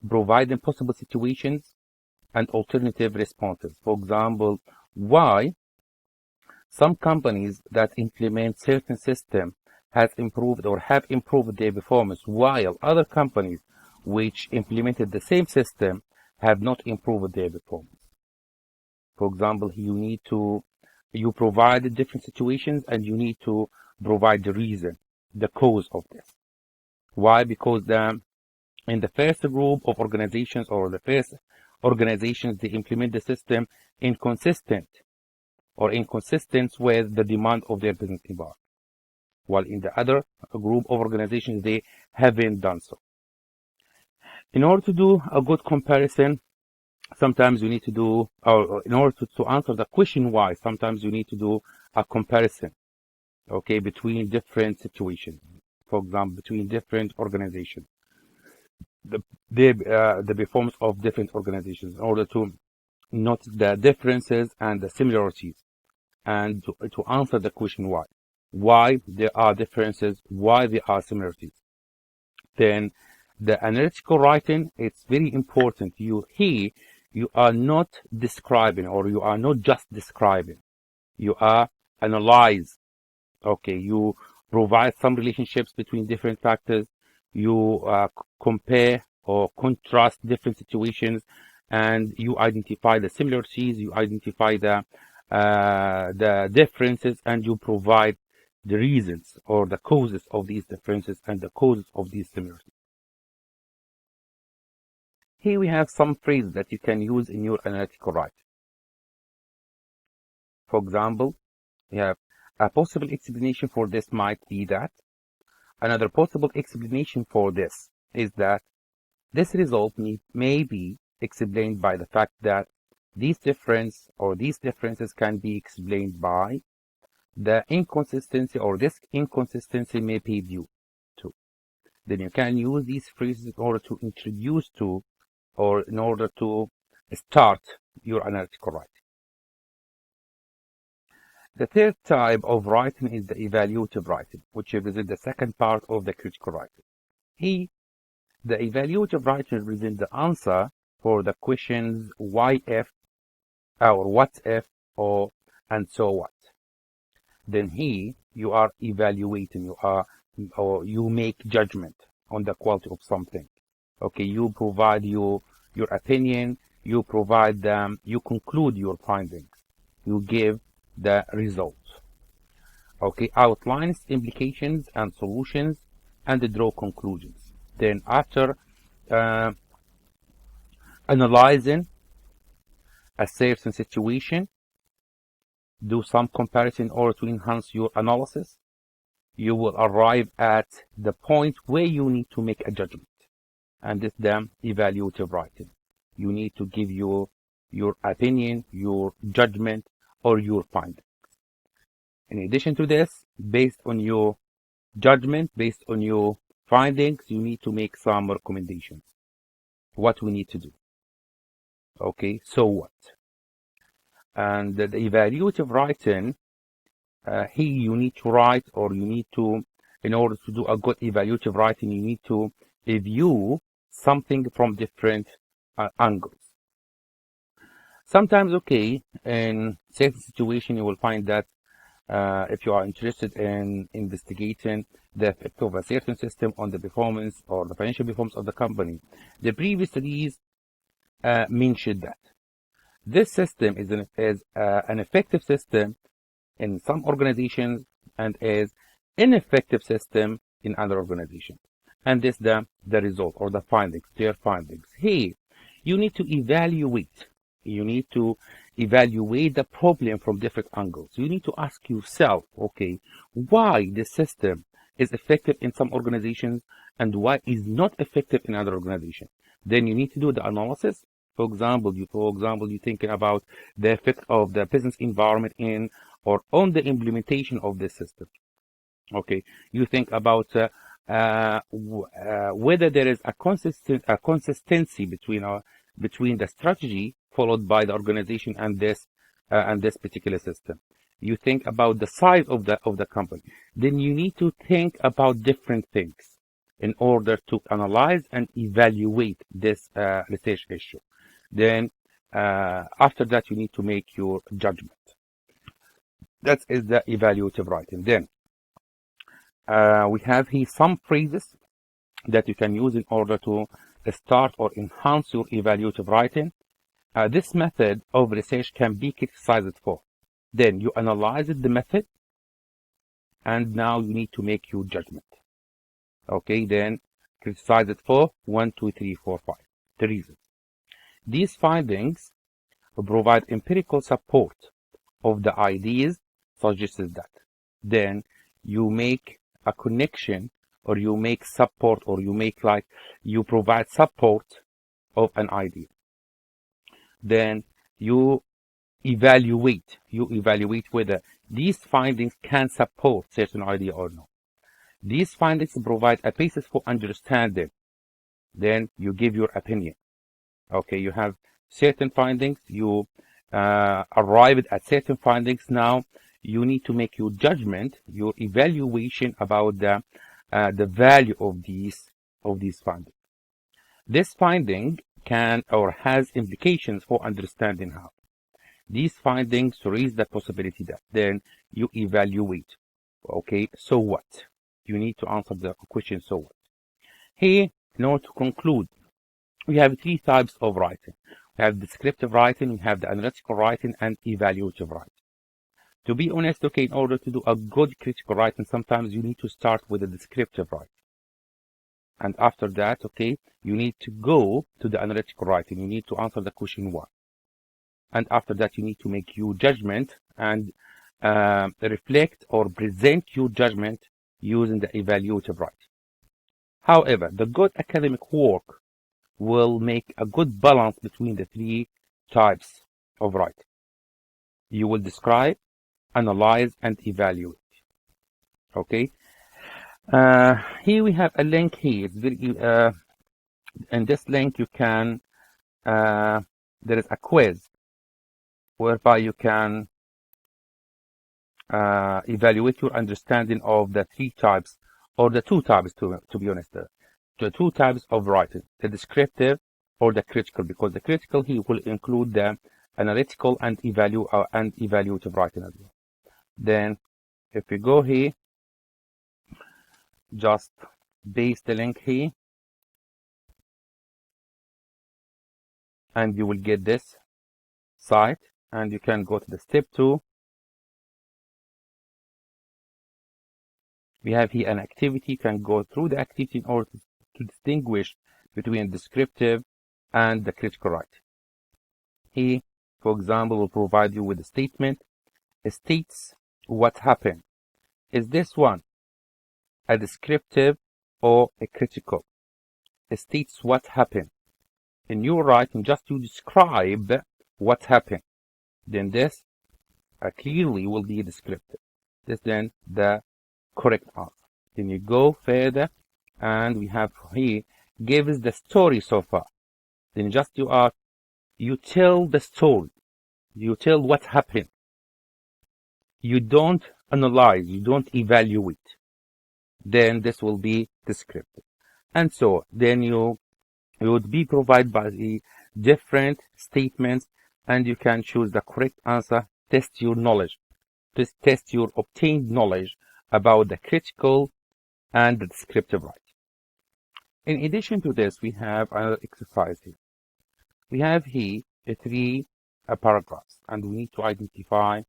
[SPEAKER 2] Providing possible situations and alternative responses. For example, why some companies that implement certain system has improved or have improved their performance, while other companies which implemented the same system have not improved their performance. For example, you provide different situations and you need to provide the reason, the cause of this. Why? Because in the first group of organizations or the first organizations, they implement the system inconsistent with the demand of their business environment. While in the other group of organizations, they haven't done so. In order to do a good comparison, sometimes you need to do, or in order to answer the question why, sometimes you need to do a comparison, okay, between different situations. For example, between different organizations, the performance of different organizations, in order to note the differences and the similarities, and to answer the question why there are differences, why there are similarities. Then the analytical writing, it's very important. You are not describing, or you are not just describing. You are analyze. Okay, you provide some relationships between different factors. You compare or contrast different situations, and you identify the similarities. You identify the differences, and you provide the reasons or the causes of these differences and the causes of these similarities. Here we have some phrases that you can use in your analytical writing. For example, we have a possible explanation for this might be that. Another possible explanation for this is that this result may be explained by the fact that these differences can be explained by the inconsistency, or this inconsistency may be due to. Then you can use these phrases in order to introduce to, or in order to start your analytical writing. The third type of writing is the evaluative writing, which represents the second part of the critical writing. Here, the evaluative writing represents the answer for the questions why if, or what if, or and so what. Then here you are evaluating, you make judgment on the quality of something. Okay, you provide your opinion, you conclude your findings, you give the results. Okay, outlines implications and solutions, and draw conclusions. Then after analyzing a certain situation,
[SPEAKER 1] do some comparison in order to enhance your analysis, you will arrive at the point where you need to make a judgment. And this is the evaluative writing. You need to give your opinion, your judgment, or your findings. In addition to this, based on your judgment, based on your findings, you need to make some recommendations. What we need to do. Okay, so what? And the evaluative writing, here you need to write, or you need to, in order to do a good evaluative writing, you need to view something from different angles. Sometimes, okay, in certain situation, you will find that if you are interested in investigating the effect of a certain system on the performance or the financial performance of the company, the previous studies mentioned that this system is an effective system in some organizations and is ineffective system in other organizations. And this the result or the findings, their findings. Here, you need to evaluate. You need to evaluate the problem from different angles. You need to ask yourself, okay, why the system is effective in some organizations and why is not effective in other organizations. Then you need to do the analysis. For example, you're thinking about the effect of the business environment in or on the implementation of this system. Okay, you think about whether there is a consistency between the strategy followed by the organization and this particular system. You think about the size of the company. Then you need to think about different things in order to analyze and evaluate this research issue. Then after that, you need to make your judgment. That is the evaluative writing. Then we have here some phrases that you can use in order to start or enhance your evaluative writing. This method of research can be criticized for. Then you analyze the method, and now you need to make your judgment. Okay, then criticize it for 1, 2, 3, 4, 5. The reasons. These findings provide empirical support of the ideas suggested that. Then you make a connection, or you make support, or you provide support of an idea. Then you evaluate whether these findings can support certain idea or not. These findings provide a basis for understanding. Then you give your opinion. Okay, you have certain findings, you arrived at certain findings. Now you need to make your judgment, your evaluation about the value of these findings. This finding can or has implications for understanding how. These findings raise the possibility that. Then you evaluate. Okay, so what? You need to answer the question, so what? Here, in order to conclude, we have 3 types of writing. We have descriptive writing, we have the analytical writing, and evaluative writing. To be honest, okay, in order to do a good critical writing, sometimes you need to start with a descriptive writing. And after that, okay, you need to go to the analytical writing. You need to answer the question 1. And after that, you need to make your judgment and reflect or present your judgment using the evaluative writing. However, the good academic work will make a good balance between the 3 types of writing. You will describe, analyze, and evaluate. Okay. Here we have a link here. It's very, in this link you can, there is a quiz whereby you can evaluate your understanding of the 3 types, or the 2 types, to be honest, the 2 types of writing, the descriptive or the critical, because the critical here will include the analytical and evaluative writing as well. Then if we go here, just paste the link here, and you will get this site, and you can go to the step 2. We have here an activity. You can go through the activity in order to distinguish between descriptive and the critical writing. Here, for example, will provide you with a statement, states what happened. Is this one a descriptive or a critical? It states what happened. In your writing, just you describe what happened. Then this clearly will be descriptive. This then the correct answer. Then you go further, and we have here gives the story so far. Then just you tell the story. You tell what happened. You don't analyze. You don't evaluate. Then this will be descriptive. And so then you would be provided by the different statements, and you can choose the correct answer. Test your knowledge. Test your obtained knowledge about the critical and the descriptive writing. In addition to this, we have another exercise here. We have here three paragraphs, and we need to identify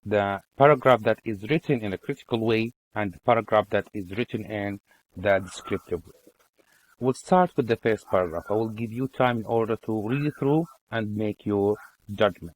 [SPEAKER 1] the paragraph that is written in a critical way and the paragraph that is written in the descriptive way. We'll start with the first paragraph. I will give you time in order to read through and make your judgment.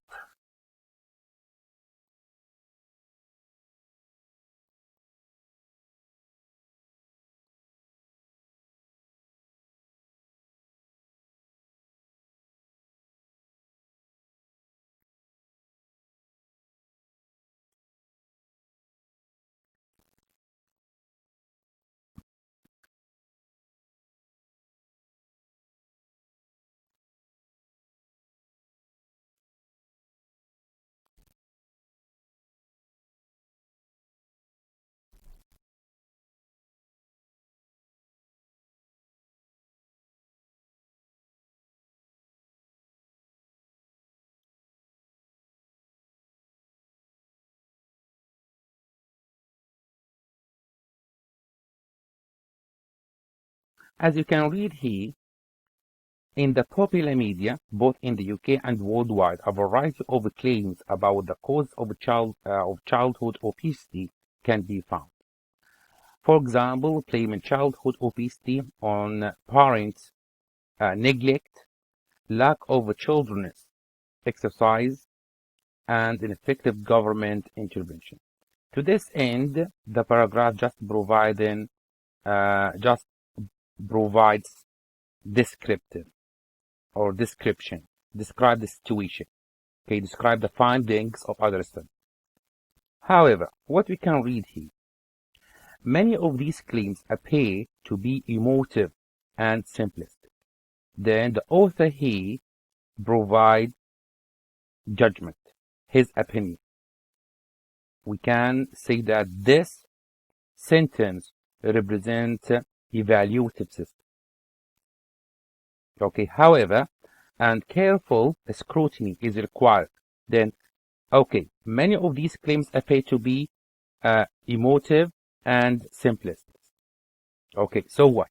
[SPEAKER 1] As you can read here, in the popular media, both in the UK and worldwide, a variety of claims about the cause of childhood obesity can be found. For example, blaming childhood obesity on parents' neglect, lack of children's exercise, and ineffective government intervention. To this end, the paragraph just provides descriptive or description. Describe the situation. Okay, describe the findings of other studies. However, what we can read here, many of these claims appear to be emotive and simplistic. Then the author here provides judgment, his opinion. We can say that this sentence represents evaluative system. Okay, however, and careful scrutiny is required. Then, okay, many of these claims appear to be emotive and simplist. Okay, so what?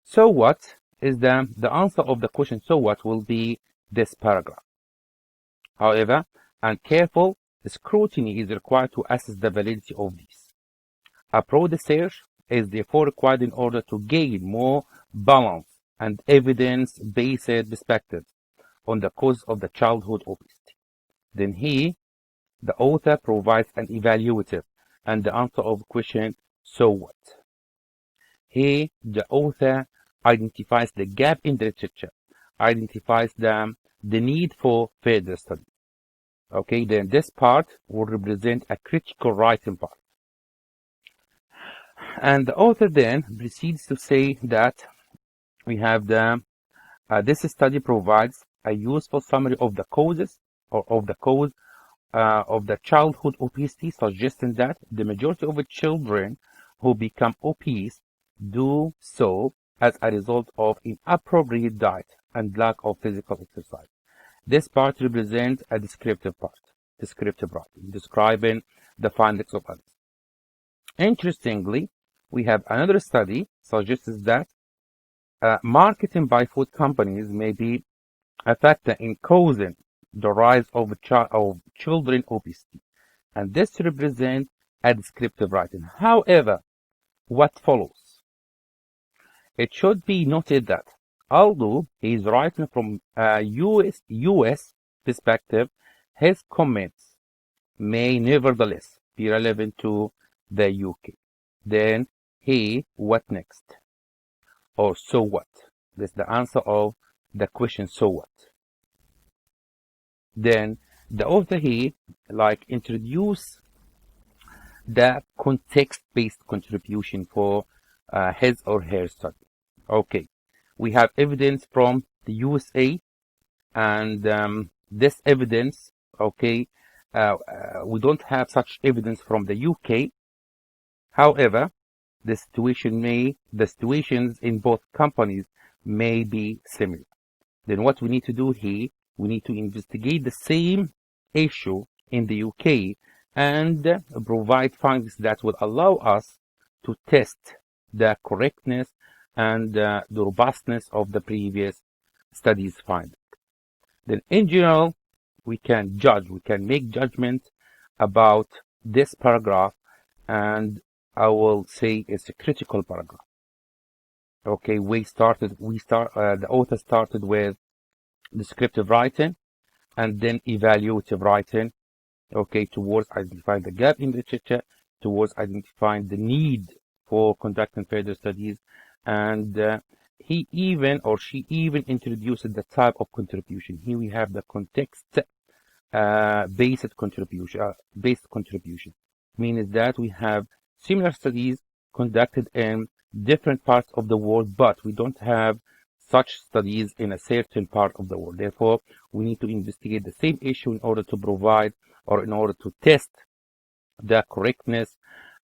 [SPEAKER 1] So what is the answer of the question, so what, will be this paragraph. However, and careful scrutiny is required to assess the validity of these. A broad research is therefore required in order to gain more balanced and evidence-based perspectives on the cause of the childhood obesity. Then here, the author provides an evaluative and the answer of the question, so what? Here, the author identifies the gap in the literature, identifies the need for further study. Okay, then this part will represent a critical writing part. And the author then proceeds to say that we have this study provides a useful summary of the causes or of the cause of the childhood obesity, suggesting that the majority of the children who become obese do so as a result of inappropriate diet and lack of physical exercise. This part represents a descriptive part, descriptive writing, describing the findings of others. Interestingly, we have another study suggests that marketing by food companies may be a factor in causing the rise of children obesity, and this represents a descriptive writing. However, what follows? It should be noted that although he is writing from a US perspective,
[SPEAKER 2] his comments may nevertheless be relevant to the UK. Then he, what next? Or so what? That's the answer of the question, so what? Then the author here introduce the context-based contribution for his or her study. Okay, we have evidence from the USA, and this evidence, okay, we don't have such evidence from the UK. However, the situations in both companies may be similar. Then what we need to do here, we need to investigate the same issue in the UK and provide findings that will allow us to test the correctness and the robustness of the previous studies findings. Then in general, we can make judgment about this paragraph, and I will say it's a critical paragraph. Okay, the author started with descriptive writing and then evaluative writing, okay, towards identifying the gap in literature, towards identifying the need for conducting further studies, and he even or she even introduced the type of contribution. Here we have the context based contribution, meaning that we have similar studies conducted in different parts of the world, but we don't have such studies in a certain part of the world. Therefore, we need to investigate the same issue in order to provide or in order to test the correctness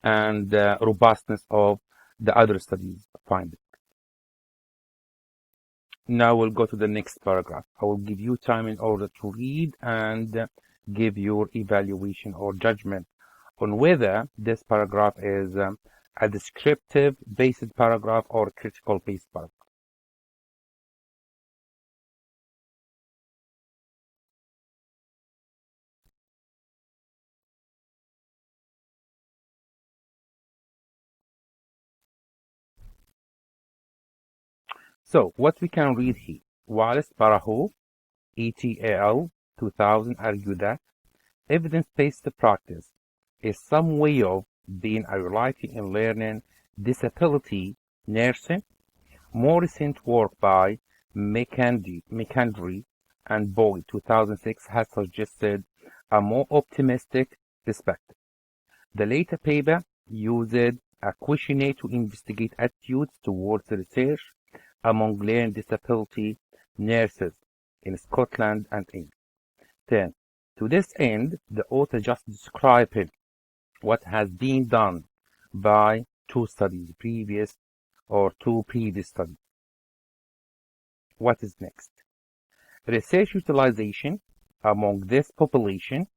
[SPEAKER 2] and robustness of the other studies findings. Now we'll go to the next paragraph. I will give you time in order to read and give your evaluation or judgment on whether this paragraph is a descriptive based paragraph or a critical based paragraph. So what we can read here, Wallace Baraho, ETL 2000, argue that evidence-based practice is some way of being a reality in learning disability nursing. More recent work by McKendry and Boyd 2006 has suggested a more optimistic perspective. The later paper used a questionnaire to investigate attitudes towards research among learning disability nurses in Scotland and England. Then, to this end, the author just described what has been done by two previous studies. What is next? Research utilization among this population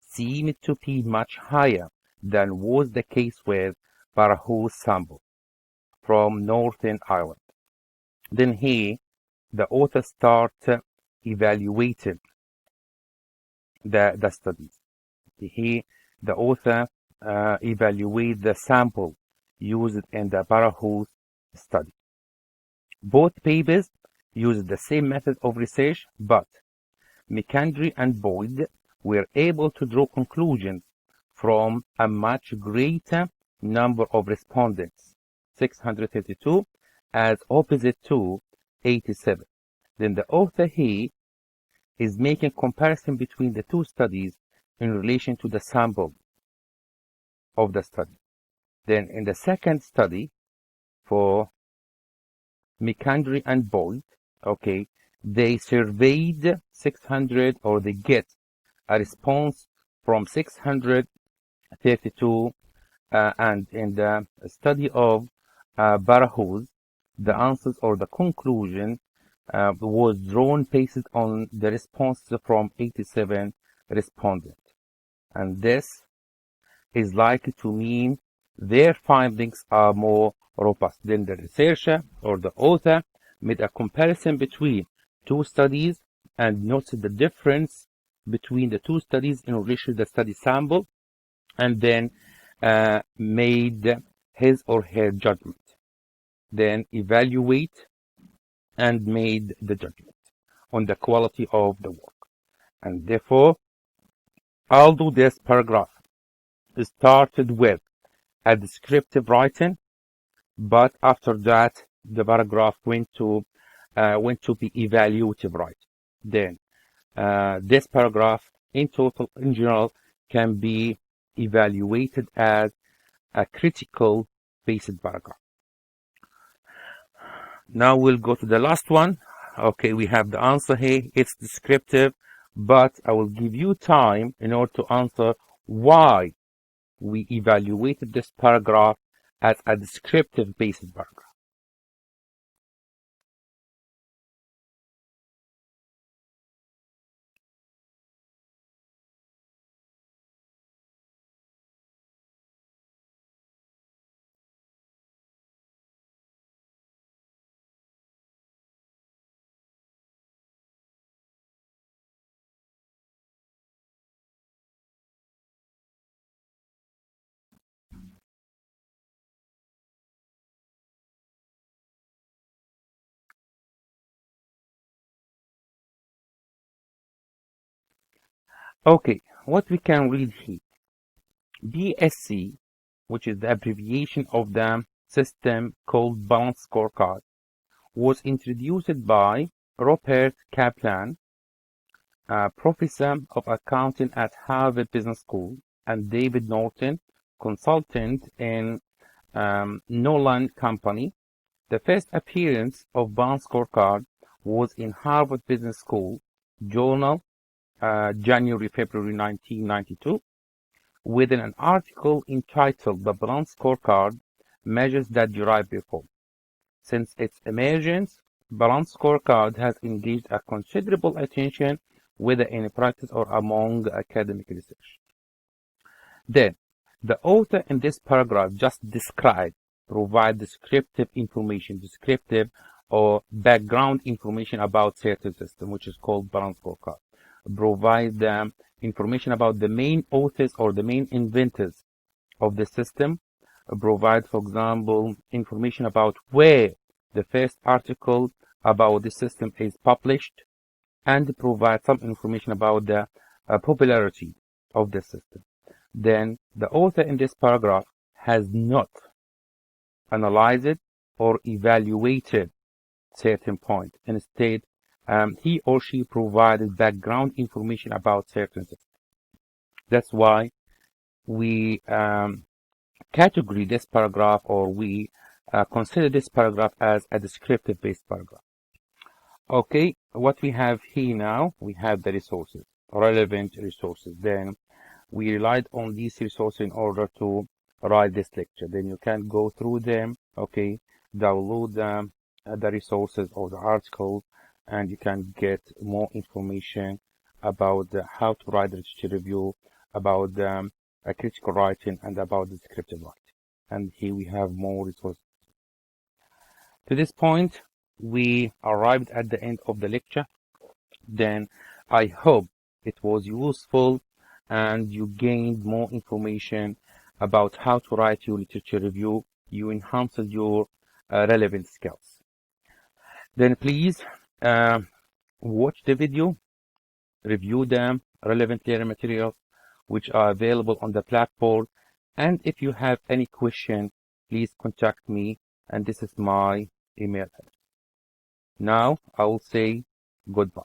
[SPEAKER 2] seemed to be much higher than was the case with Baraho's sample from Northern Ireland. Then here, the author starts evaluating the studies. Here, the author evaluates the sample used in the Baraho's study. Both papers used the same method of research, but McKendry and Boyd were able to draw conclusions from a much greater number of respondents, 632, as opposite to 87. Then the author here is making comparison between the two studies in relation to the sample of the study. Then in the second study for McKendry and Boyd, okay, they surveyed 600, or they get a response from 632, and in the study of Baraho's, the answers or the conclusion was drawn based on the responses from 87 respondents. And this is likely to mean their findings are more robust. Then the researcher or the author made a comparison between two studies and noted the difference between the two studies in relation to the study sample, and then made his or her judgment. Then evaluate and made the judgment on the quality of the work. And therefore, although this paragraph started with a descriptive writing, but after that the paragraph went to be evaluative writing. Then this paragraph in total, in general, can be evaluated as a critical based paragraph. Now we'll go to the last one. Okay, we have the answer here. It's descriptive, but I will give you time in order to answer why we evaluated this paragraph as a descriptive based paragraph. Okay, what we can read here. BSC, which is the abbreviation of the system called Balanced Scorecard, was introduced by Robert Kaplan, a professor of accounting at Harvard Business School, and David Norton, consultant in Nolan Company. The first appearance of Balanced Scorecard was in Harvard Business School Journal, January-February 1992, within an article entitled The Balanced Scorecard Measures That Derive Performance. Since its emergence, Balanced Scorecard has engaged a considerable attention, whether in practice or among academic research. Then, the author in this paragraph just provide descriptive information, descriptive or background information about certain system, which is called Balanced Scorecard. Provide information about the main authors or the main inventors of the system. Provide, for example, information about where the first article about the system is published, and provide some information about the popularity of the system. Then the author in this paragraph has not analyzed or evaluated certain point. Instead, he or she provided background information about certain systems. That's why we categorize this paragraph, or we consider this paragraph as a descriptive based paragraph. Okay, what we have here now, we have the resources, relevant resources. Then we relied on these resources in order to write this lecture. Then you can go through them, okay, download the resources or the articles, and you can get more information about how to write the literature review, about critical writing, and about descriptive writing. And here we have more resources. To this point, we arrived at the end of the lecture. Then I hope it was useful and you gained more information about how to write your literature review. You enhanced your relevant skills. Then please watch the video, review the relevant learning materials which are available on the platform, and if you have any question, please contact me, and this is my email address. Now I will say goodbye.